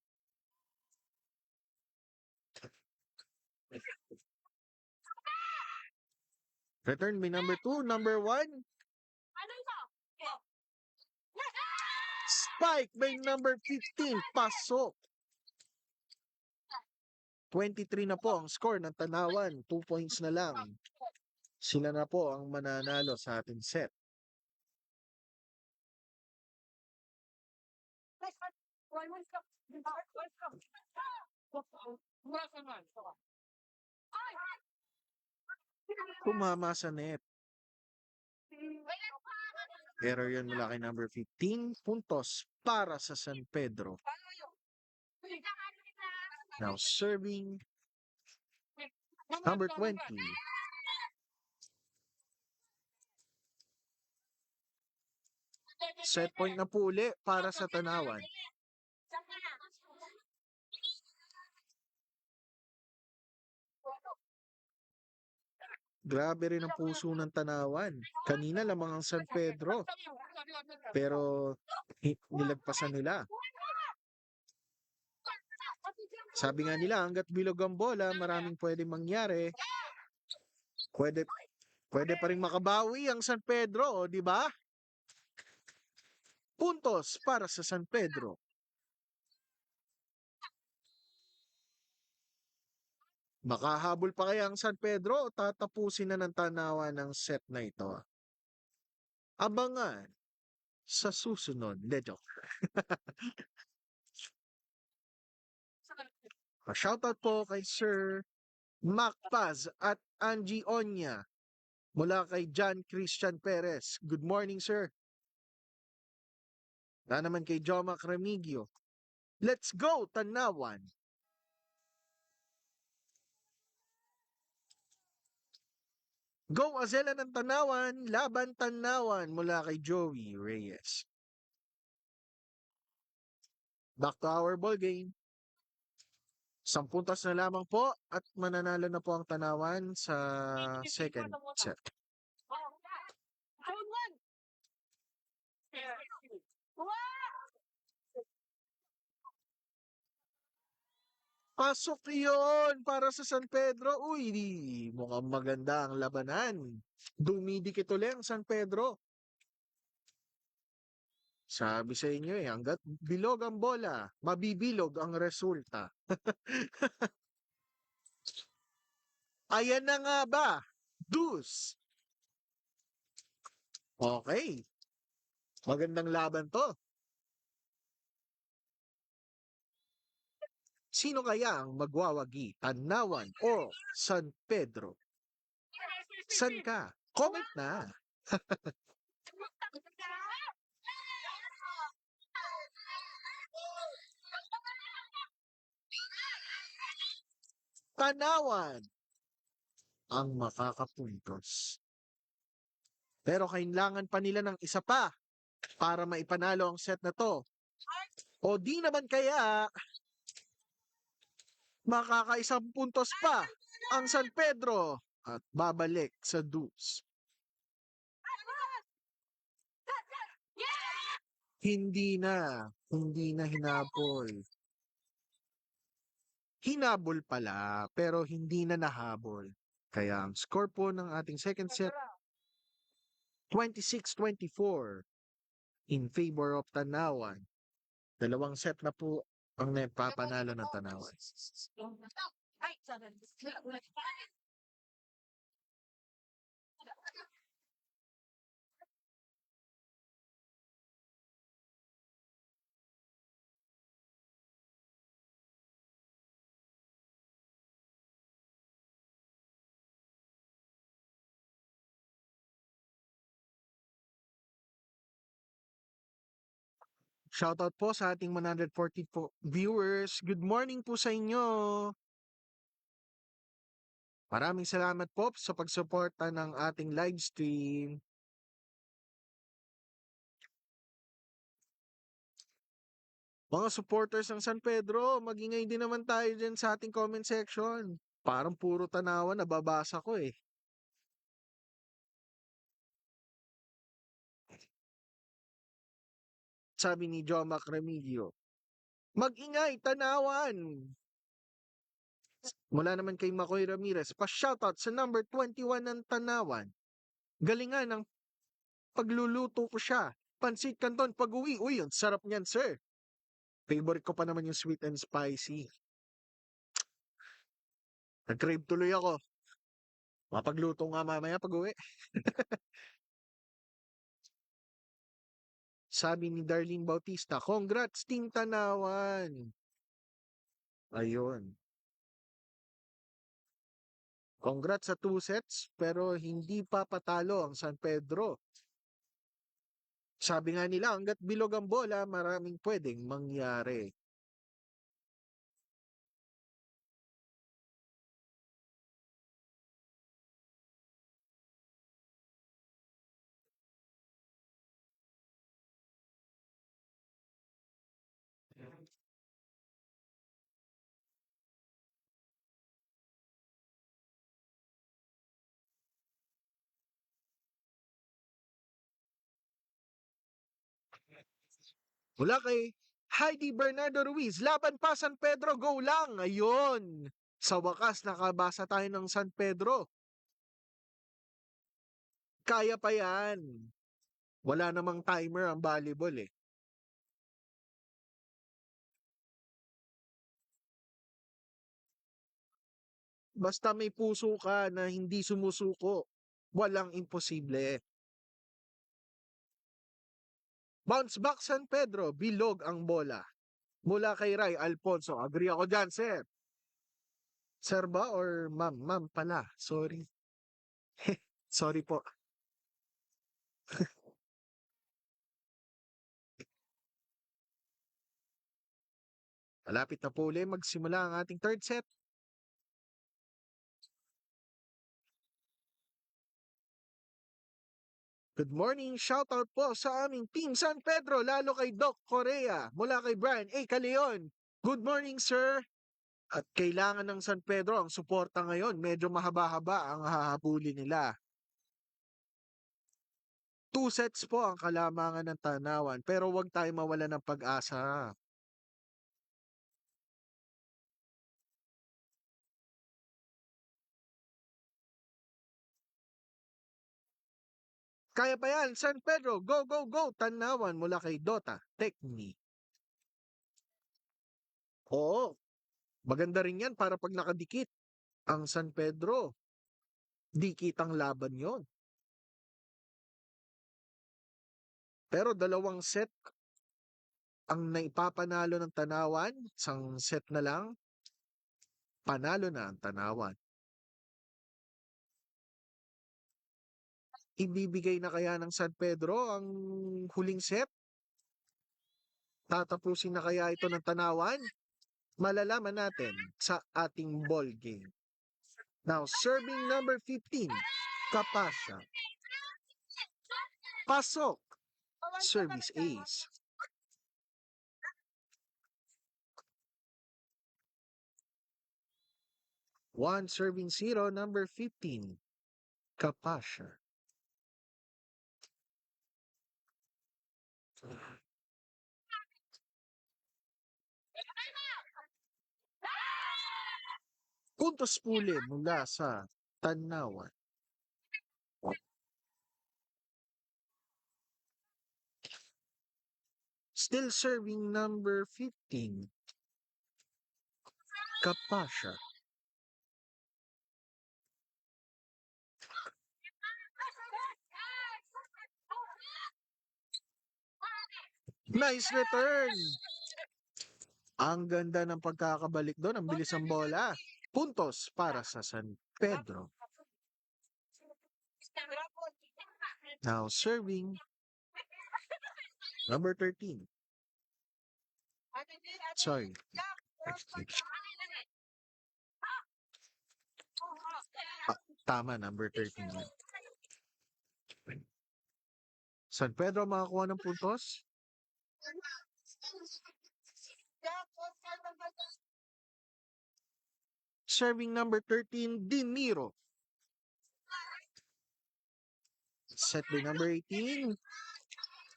Return by number 2, number 1. Spike by number 15, pasok. 23 na po ang score ng Tanawan. 2 points na lang. Sila na po ang mananalo sa ating set. Tumama sa net. Error yan mula kay number 15. Puntos para sa San Pedro. Now serving number 20. Set point na po uli para sa Tanawan. Grabe rin ang puso ng Tanawan. Kanina lamang ang San Pedro. Pero nilagpasan nila. Sabi nga nila, hanggat bilog ang bola, maraming pwedeng mangyari. Pwede pa rin makabawi ang San Pedro, di ba? Puntos para sa San Pedro. Makahabol pa kaya ang San Pedro o tatapusin na ng Tanawan ng set na ito? Abangan sa susunod. Joke. Shoutout po kay Sir Mac Paz at Angie Onya mula kay John Christian Perez. Good morning, sir. Na naman kay Jomac Remigio. Let's go, Tanawan! Go Azela ng Tanawan, laban Tanawan mula kay Joey Reyes. Back to our ball game. 10 puntos na lamang po at mananalo na po ang Tanawan sa second set. Pasok yun para sa San Pedro. Uy, mukhang maganda ang labanan. Dumidikit ulit ang San Pedro. Sabi sa inyo eh, hanggat bilog ang bola, mabibilog ang resulta. Ayan na nga ba? Dus. Okay. Magandang laban to. Sino kaya ang magwawagi? Tanawan o San Pedro? San ka? Comment na. Tanawan ang makakapuntos. Pero kailangan pa nila ng isa pa para maipanalo ang set na to. O di naman kaya makakaisang puntos pa ang San Pedro at babalik sa dus. Hindi na hinabol. Hinabol pala, pero hindi na nahabol. Kaya ang score po ng ating second set, 26-24 in favor of Tanawan. Dalawang set na po ang napapanalo ng Tanawan. Ay, sorry. Shoutout po sa ating 144 viewers. Good morning po sa inyo. Maraming salamat po sa pagsuporta ng ating live stream. Mga supporters ng San Pedro, magingay din naman tayo dyan sa ating comment section. Parang puro tanawan nababasa ko eh. Sabi ni Jomac Remigio, mag-ingay, tanawan! Mula naman kay Makoy Ramirez, pa-shoutout sa number 21 ng Tanawan. Galingan ng pagluluto ko siya. Pansit Canton pag-uwi. Uy, ang sarap niyan, sir. Favorite ko pa naman yung sweet and spicy. Nag-crave tuloy ako. Mapagluto nga mamaya pag-uwi. Sabi ni Darlene Bautista, congrats, Team Tanawan. Ayun. Congrats sa 2 sets, pero hindi pa patalo ang San Pedro. Sabi nga nila, hanggat bilog ang bola, maraming pwedeng mangyari. Mula kay Heidi Bernardo Ruiz, laban pa San Pedro, go lang! Ayun! Sa wakas, nakabasa tayo ng San Pedro. Kaya pa yan. Wala namang timer ang volleyball eh. Basta may puso ka na hindi sumusuko, walang imposible. Bounce back San Pedro, bilog ang bola. Mula kay Ray Alfonso, agree ako dyan, sir. Sir ba or ma'am? Ma'am pala, sorry. Sorry po. Malapit na po ulit magsimula ang ating third set. Good morning, shoutout po sa aming Team San Pedro, lalo kay Doc Correa, mula kay Brian A. Caleon. Good morning, sir. At kailangan ng San Pedro ang suporta ngayon. Medyo mahaba-haba ang hahabulin nila. 2 sets po ang kalamangan ng Tanawan, pero huwag tayo mawala ng pag-asa. Kaya pa yan, San Pedro, go, go, go! Tanawan mula kay Dota, Techni. Oo, maganda rin yan para pag nakadikit ang San Pedro. Di kitang laban yon. Pero dalawang set ang naipapanalo ng Tanawan, isang set na lang, panalo na ang Tanawan. Ibibigay na kaya ng San Pedro ang huling set? Tatapusin na kaya ito ng Tanawan? Malalaman natin sa ating ball game. Now, serving number 15, Kapasya. Pasok, service ace. One serving zero, number 15, Kapasya. Puntos puli mula sa Tanawan. Still serving number 15, Kapasya. Nice return! Ang ganda ng pagkakabalik doon, ang bilis ng bola. Puntos para sa San Pedro. Now serving number 13. Sorry. Tama, number 13. San Pedro makakuha ng puntos. Serving number 13, Diniro. Set by number 18.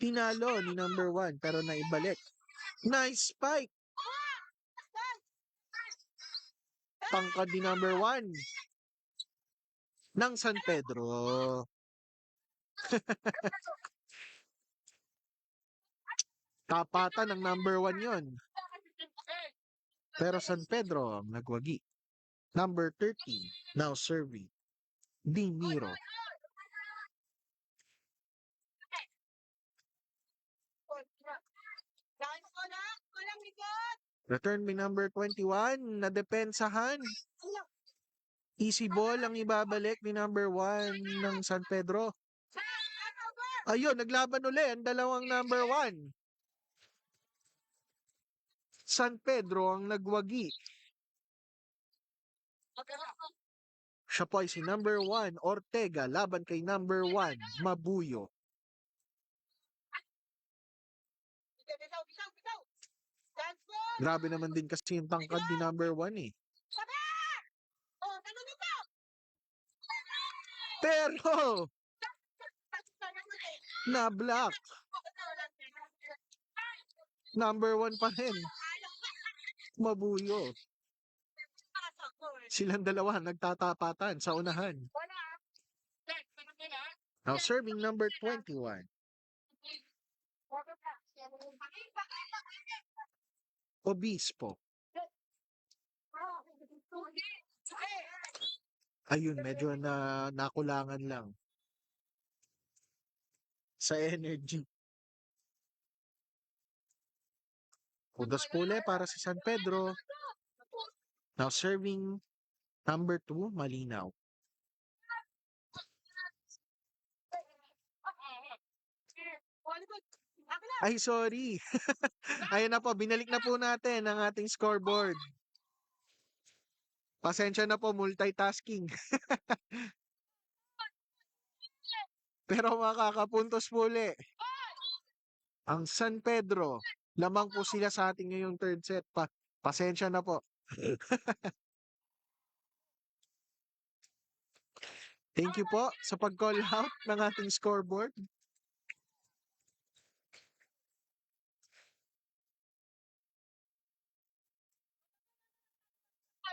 Tinalo ni number 1 pero naibalik. Nice spike. Tangkad ni number 1 ng San Pedro. Tapatan ng number 1 yon. Pero San Pedro ang nagwagi. Number 13, now serving, Diniro. Return by number 21, nadepensahan. Easy ball ang ibabalik ni number 1 ng San Pedro. Ayun, naglaban uli ang dalawang number 1. San Pedro ang nagwagi. Siya po ay si number 1, Ortega, laban kay number 1, Mabuyo. Grabe naman din kasi yung tangkad ni number 1 eh. Pero, na-block. Number 1 pa rin. Mabuyo. Silang dalawa nagtatapatan sa unahan. Now serving number 21. Obispo. Ayun, medyo nakulangan lang sa energy. Puntos puli para sa San Pedro. Now serving number 2, Malinaw. Ay, sorry. Ayun na po, binalik na po natin ang ating scoreboard. Pasensya na po, multitasking. Pero makakapuntos muli. Ang San Pedro, lamang po sila sa ating ngayong third set. Pasensya na po. Thank you po sa pag-call out ng ating scoreboard.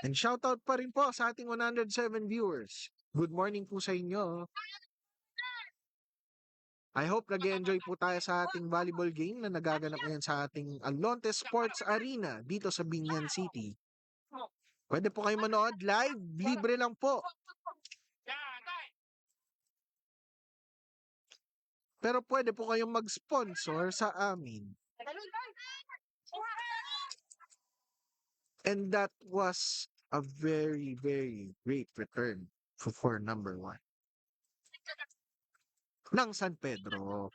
And shoutout pa rin po sa ating 107 viewers. Good morning po sa inyo. I hope nag-enjoy po tayo sa ating volleyball game na nagaganap ngayon sa ating Alonte Sports Arena dito sa Binyan City. Pwede po kayo manood live, libre lang po. Pero pwede po kayong mag-sponsor sa amin. And that was a very, very great return for number 1 ng San Pedro.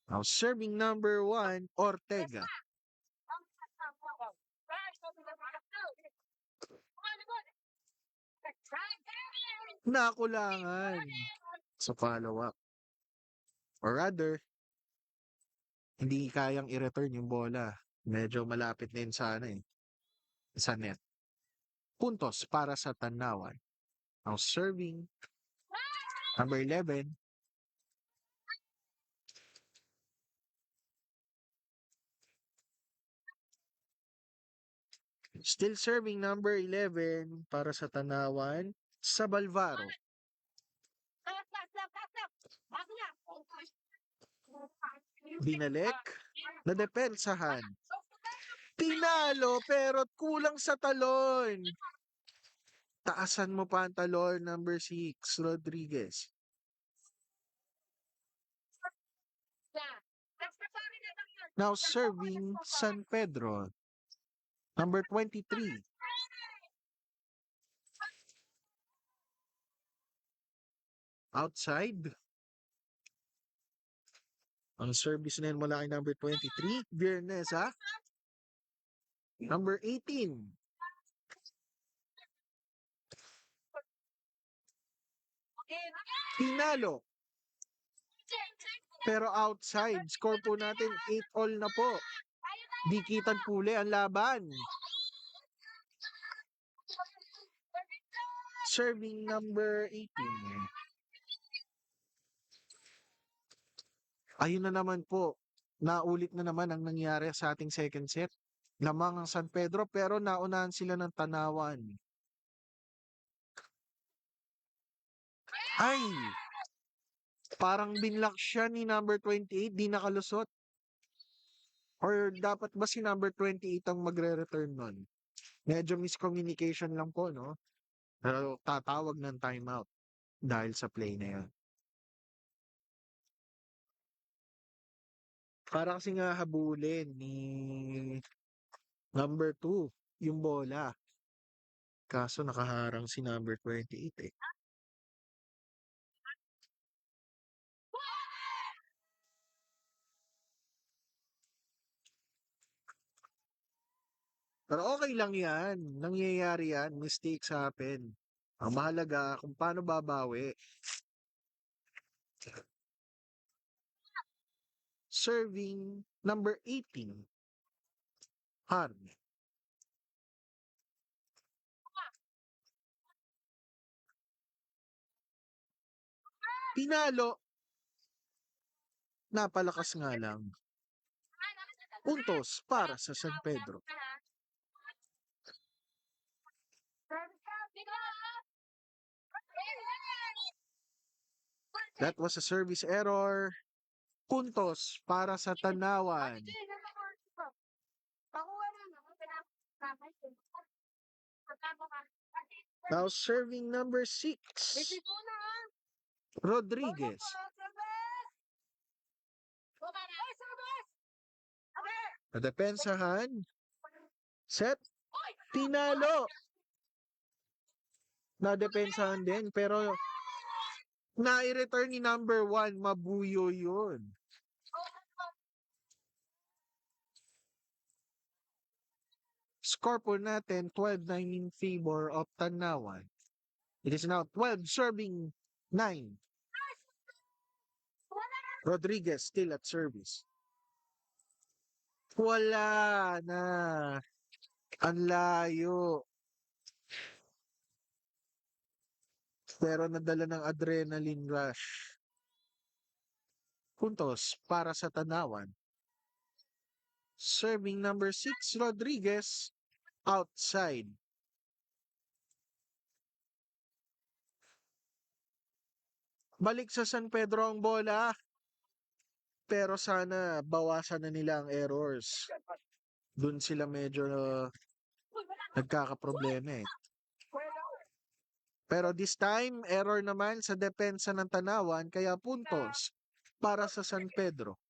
Now, serving number 1, Ortega. Nakulangan sa follow-up. Or rather, hindi kayang i-return yung bola. Medyo malapit na yun sa, sa net. Puntos para sa Tanawan. Now, serving number 11, still serving number 11 para sa Tanawan, sa Balvaro. Binalik, nadepensahan. Tinalo pero kulang sa talon. Taasan mo pa ang talon, number 6, Rodriguez. Now serving San Pedro, number 23. Outside. Ang service na yun mula kay number 23, Viernesa. Number 18. Tinalo. Pero outside, score po natin 8-all na po. Dikitan puli ang laban. Serving number 18. Ayun na naman po. Naulit na naman ang nangyari sa ating second set. Lamang ang San Pedro pero naunahan sila ng Tanawan. Ay! Parang binlock siya ni number 28, di nakalusot. Or dapat ba si number 28 ang magre-return nun? Medyo miscommunication lang po, no? Pero tatawag ng timeout dahil sa play na yun. Para kasi nga habulin ni number 2 yung bola. Kaso nakaharang si number 28 eh. Pero okay lang yan. Nangyayari yan. Mistakes happen. Ang mahalaga kung paano babawi. Serving number 18. Harm. Pinalo. Napalakas nga lang. Puntos para sa San Pedro. That was a service error. Puntos para sa Tanawan. Now serving number 6. Rodriguez. Nadepensahan. Set. Tinalo. Nadepensahan din pero na-return ni number 1. Mabuyo yun. Score po natin 12-9 in favor of Tanawan. It is now 12 serving 9. Rodriguez still at service. Wala na. Ang layo. Pero nadala ng adrenaline rush. Puntos para sa Tanawan. Serving number 6, Rodriguez, outside. Balik sa San Pedro ang bola. Pero sana bawasan na nila ang errors. Doon sila medyo nagkakaproblema eh. Pero this time, error naman sa depensa ng Tanawan kaya puntos para sa San Pedro.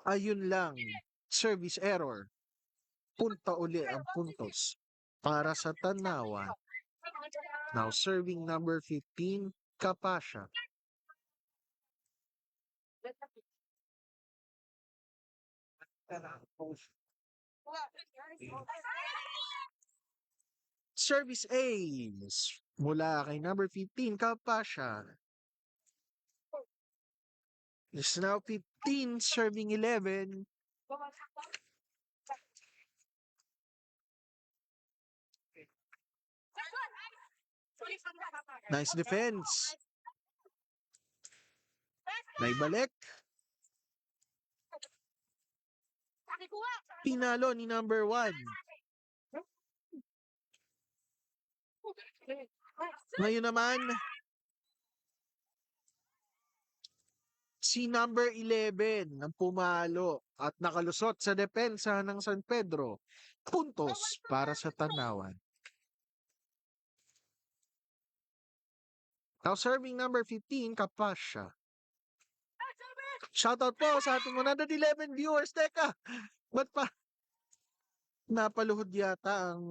Ayun lang, service error. Punta uli ang puntos para sa Tanawan. Now serving number 15, Kapasya. Service ace mula kay number 15, Kapasya. It's now 15, serving 11. Nice defense. Naibalik. Pinalo ni number 1. Ngayon naman, si number 11 ang pumalo at nakalusot sa depensa ng San Pedro. Puntos para sa Tanawan. Now serving number 15, Kapasya. Shoutout po sa ating 111 viewers. Teka, ba't pa? Napaluhod yata ang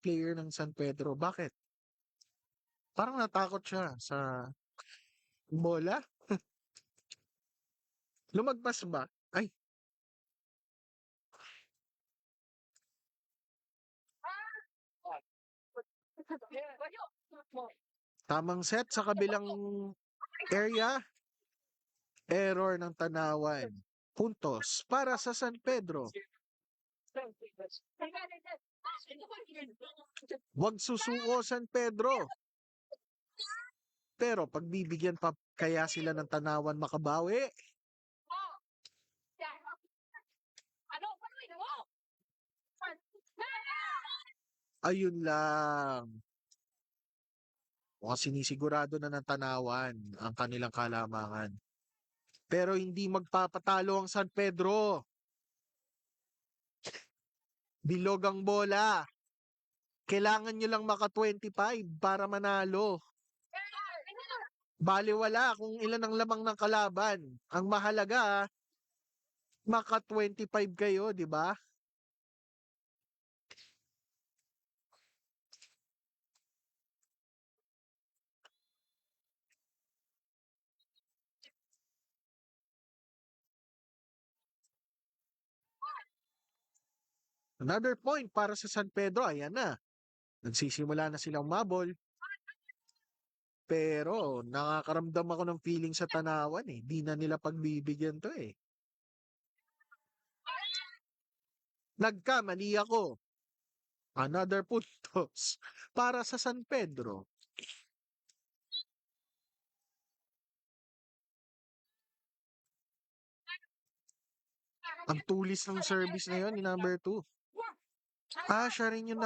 player ng San Pedro. Bakit? Parang natakot siya sa bola. Lumagpas ba? Ay, tamang set sa kabilang area. Error ng Tanawan. Puntos para sa San Pedro. Huwag susuko San Pedro. Pero pagbibigyan pa kaya sila ng Tanawan makabawi? Ayun lang. Mukhang sinisigurado na ng Tanawan ang kanilang kalamangan. Pero hindi magpapatalo ang San Pedro. Bilog ang bola. Kailangan nyo lang maka 25 para manalo. Baliwala kung ilan ang lamang ng kalaban. Ang mahalaga, maka 25 kayo, di ba? Another point para sa San Pedro. Ayan na. Nagsisimula na silang mabol. Pero nakakaramdam ako ng feeling sa Tanawan eh. Di na nila pagbibigyan to eh. Nagkamali ako. Another puntos para sa San Pedro. Ang tulis ng service na yon ni number 2. Siya rin yung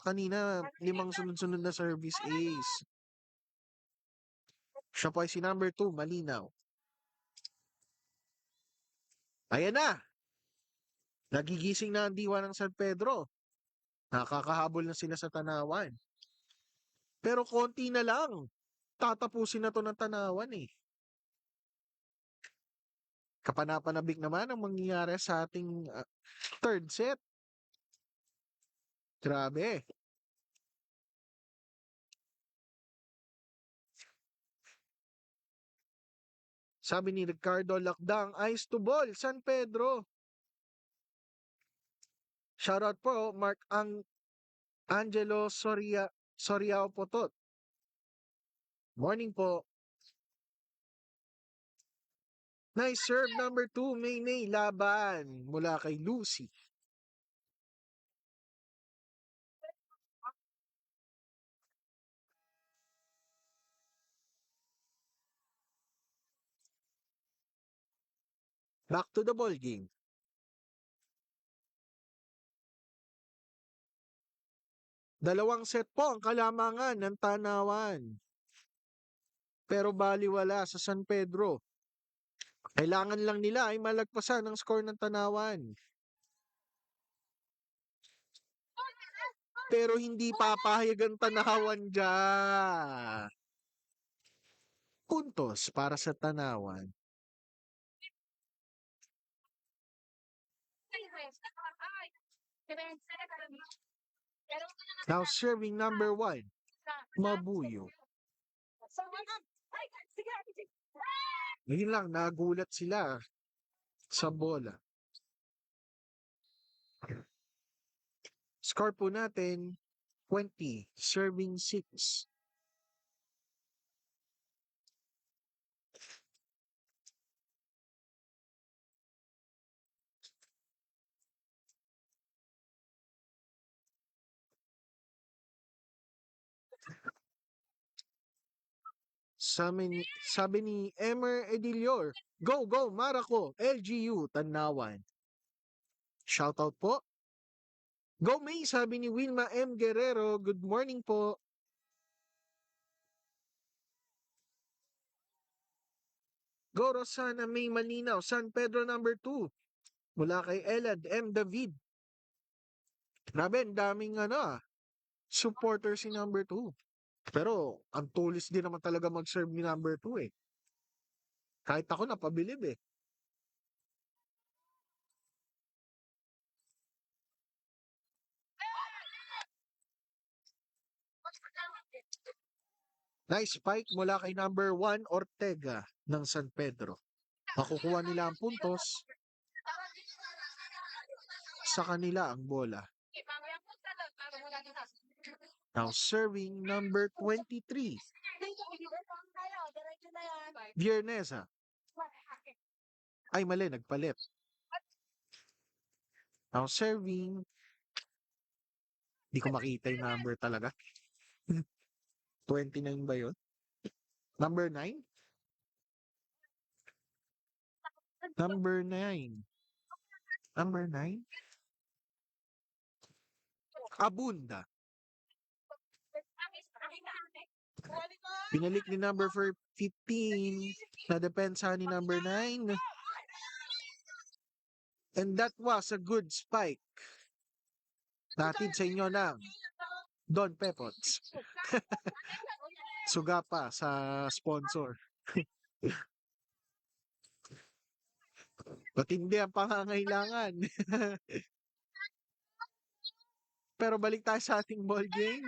kanina, 5 sunod-sunod na service ace. Siya po ay si number 2, malinaw. Ayan na! Nagigising na ang diwa ng San Pedro. Nakakahabol na sila sa Tanawan. Pero konti na lang. Tatapusin na to ng Tanawan eh. Kapanapanabik naman ang mangyayari sa ating third set. Grabe. Sabi ni Ricardo Lakdang, ice to ball, San Pedro. Shoutout po, Mark Angelo Soriao Potot. Morning po. Nice serve number 2, Maynay laban mula kay Lucy. Back to the ball game. Dalawang set po ang kalamangan ng Tanawan. Pero baliwala sa San Pedro. Kailangan lang nila ay malagpasan ang score ng Tanawan. Pero hindi papahayag ang Tanawan dyan. Puntos para sa Tanawan. Now serving number 1, Mabuyo. Ngayon lang, nagulat sila sa bola. Score po natin, 20, serving 6. Sabi ni Emer Edilior, go, go, Maraco, LGU, Tanawan. Shoutout po. Go May, sabi ni Wilma M. Guerrero, good morning po. Go Rosana May Maninaw, San Pedro number 2. Mula kay Elad M. David. Grabe, ang daming supporter si number 2. Pero, ang tulis din naman talaga mag-serve ni number 2 eh. Kahit ako napabilib eh. Nice spike mula kay number 1 Ortega ng San Pedro. Makukuha nila ang puntos. Sa kanila ang bola. Now serving number 23. Viernesa. Ay mali, nagpalit. Now serving. Di ko makita yung number talaga. 29 ba yun? Number 9? Number 9. Number 9? Abunda. Pinalik ni number 15 na depensa ni number 9. And that was a good spike. Natid sa inyo ng Don Pepots. Suga pa sa sponsor. Matindi ang pangangailangan. Pero balik tayo sa ating ball game.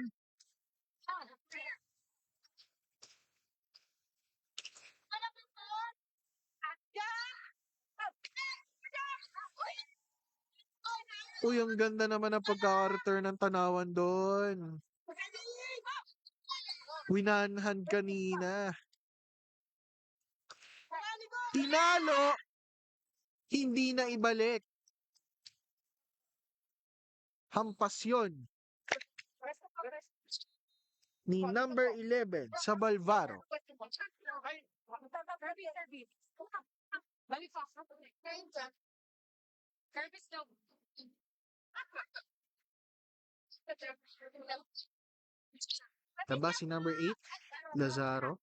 Uy, ang ganda naman ang pagkaka-return ng Tanawan doon. Winanhan kanina. Tinalo. Hindi na ibalik. Hampas yun. Ni number 11 sa Balvaro. Diba si number 8? Lazaro.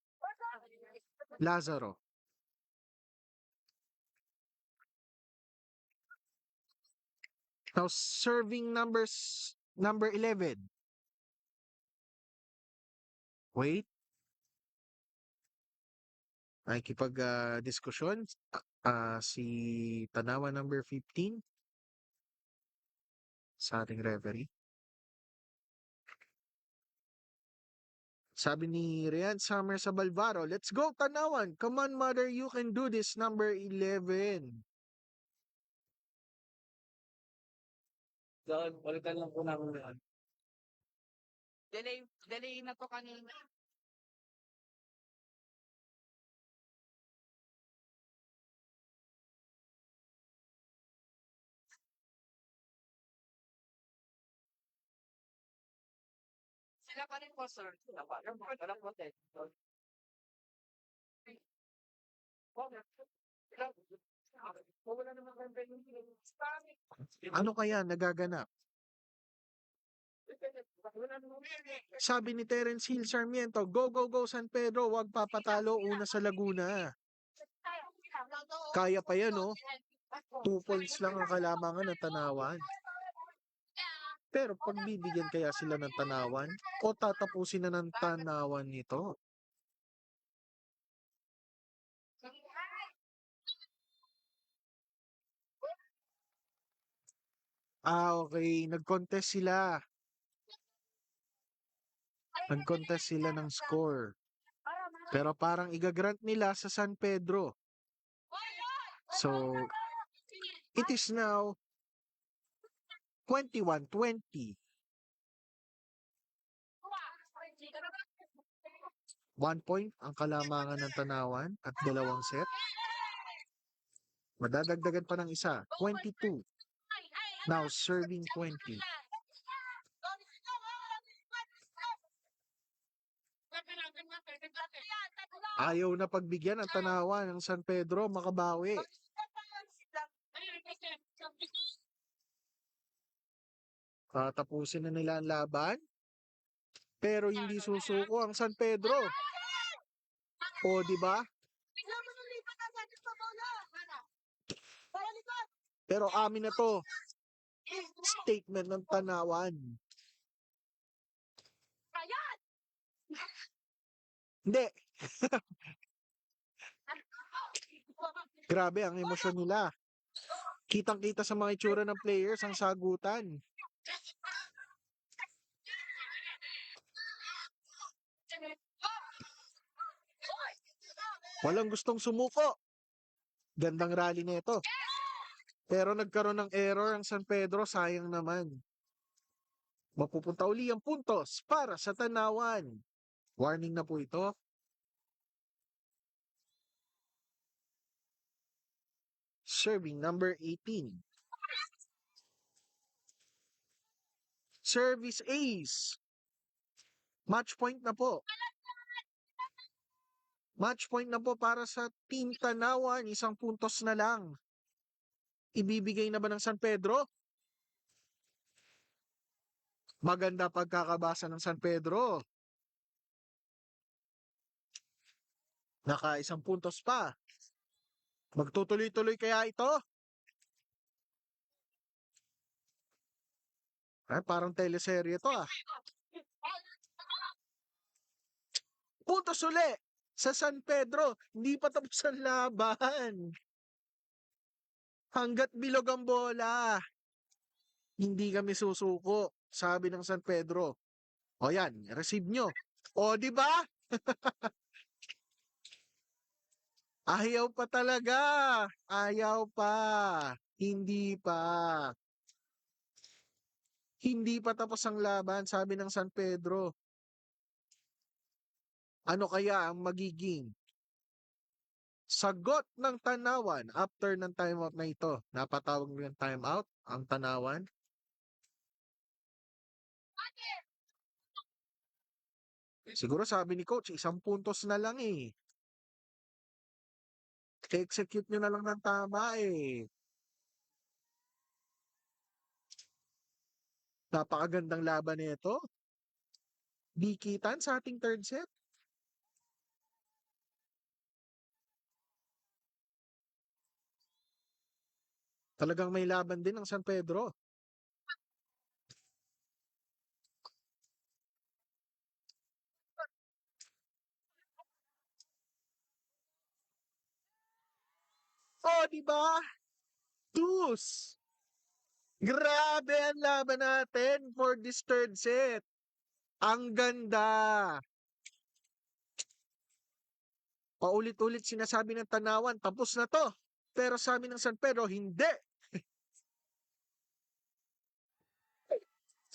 Now serving number 11. Wait. Nakikipag-diskusyon si Tanawa number 15 sa ating referee. Sabi ni Rian Summer sa Balvaro, let's go Tanawan. Come on mother, you can do this, number 11. Balikan lang po namin yan. Delay na to kanina. Sila pa rin po, sir. Wala po, sir. Ano kaya nagaganap? Sabi ni Terence Hill Sarmiento, go, go, go San Pedro, wag papatalo una sa Laguna. Kaya pa yan, no? 2 points lang ang kalamangan ng Tanawan. Pero pagbibigyan kaya sila ng Tanawan o tatapusin na ng Tanawan nito? Okay. Nag-contest sila. Nag-contest sila ng score. Pero parang igagrant nila sa San Pedro. So, it is now 21-20. 1 point ang kalamangan ng Tanawan at 2 set. Madadagdagan pa ng isa. 22. Now serving 20. Ayaw na pagbigyan ng Tanawan ng San Pedro makabawi. Tatapusin na nila ang laban. Pero hindi susuko ang San Pedro. O, di ba? Pero amin na to. Statement ng Tanawan. Hindi. Grabe ang emosyon nila. Kitang-kita sa mga itsura ng players ang sagutan. Walang gustong sumuko. Gandang rally nito. Pero nagkaroon ng error ang San Pedro, sayang naman. Mapupunta uli ang puntos para sa Tanawan. Warning na po ito. Serving number 18. Service ace. Match point na po. Match point na po para sa Team Tanawan. 1 puntos na lang. Ibibigay na ba ng San Pedro? Maganda pagkakabasa ng San Pedro. Naka 1 puntos pa. Magtutuloy-tuloy kaya ito? Ay, parang teleserye to ah. Puntos uli sa San Pedro. Hindi pa tapos ang laban. Hanggat bilog ang bola, hindi kami susuko, sabi ng San Pedro. O yan, receive nyo. O, di ba? Ayaw pa talaga. Ayaw pa. Hindi pa. Hindi pa tapos ang laban, sabi ng San Pedro. Ano kaya ang magiging sagot ng Tanawan after ng timeout na ito? Napatawag mo yung timeout, ang Tanawan. Siguro sabi ni coach, 1 puntos na lang eh. Execute nyo na lang ng tama eh. Napakagandang laban nito. Dikitan sa ating third set. Talagang may laban din ang San Pedro. Oh, di ba? Deuce! Grabe ang laban natin for this third set. Ang ganda. Paulit-ulit sinasabi ng Tanawan, tapos na to. Pero sabi ng San Pedro, hindi.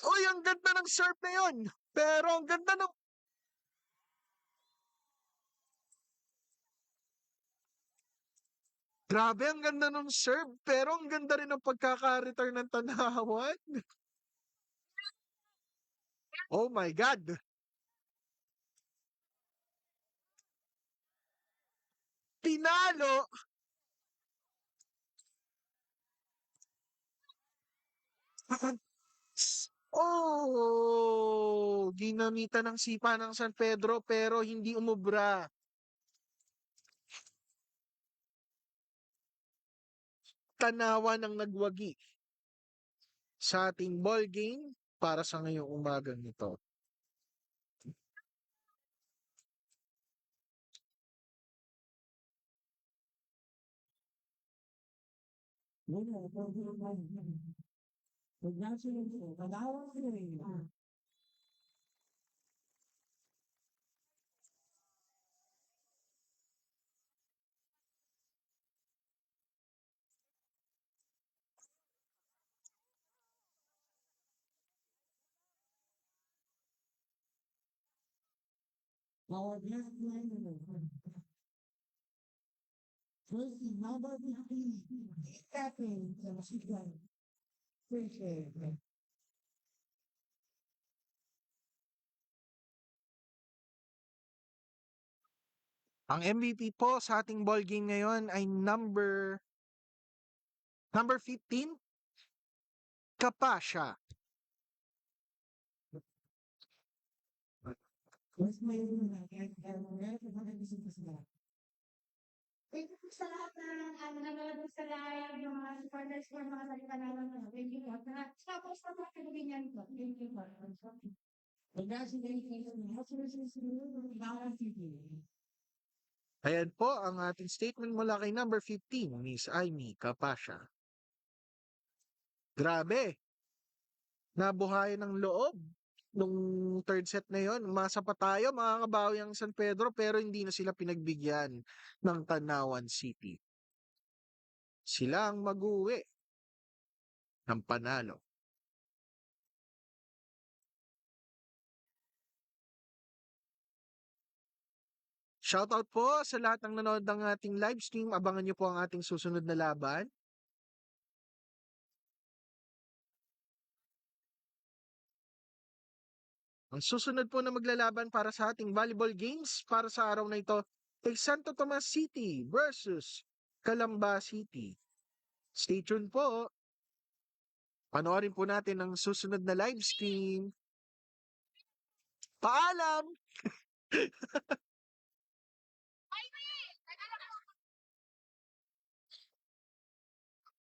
Uy, ang ganda ng serve na yun. Pero ang ganda ng... Grabe, ang ganda ng serve. Pero ang ganda rin ng pagkaka-return ng Tanawan. Oh my God. Tinalo. Oh! Ginamitan ng sipa ng San Pedro pero hindi umubra. Tanawan ng nagwagi sa ating ball game para sa ngayong umagang ito. Winner for the event. Congratulations, Pagawang Pinoy. Our guest winner. First is number 15, Captain Michigan. Appreciate it. Ang MVP po sa ating ball game ngayon ay number 15, Kapasya. First player na kahit mag-isip ka sila. Thank you po sa lahat ng nanonood sa live, yung mga supporters ko, mga nagpanalan na. Thank you po. Tapos na po pinabinyan ko. Thank you po. Congratulations. Congratulations to you. Pagawang City. Ayan po ang ating statement mula kay number 15, Miss Amy Kapasya. Grabe! Nabuhayan ng loob nung third set na yon. Umasa pa tayo, makakabawi ang San Pedro pero hindi na sila pinagbigyan ng Tanawan City. Sila ang mag-uwi ng panalo. Shoutout po sa lahat ng nanood ng ating live stream. Abangan nyo po ang ating susunod na laban. Ang susunod po na maglalaban para sa ating volleyball games para sa araw na ito ay Santo Tomas City versus Calamba City. Stay tuned po. Panoorin po natin ang susunod na live stream. Paalam!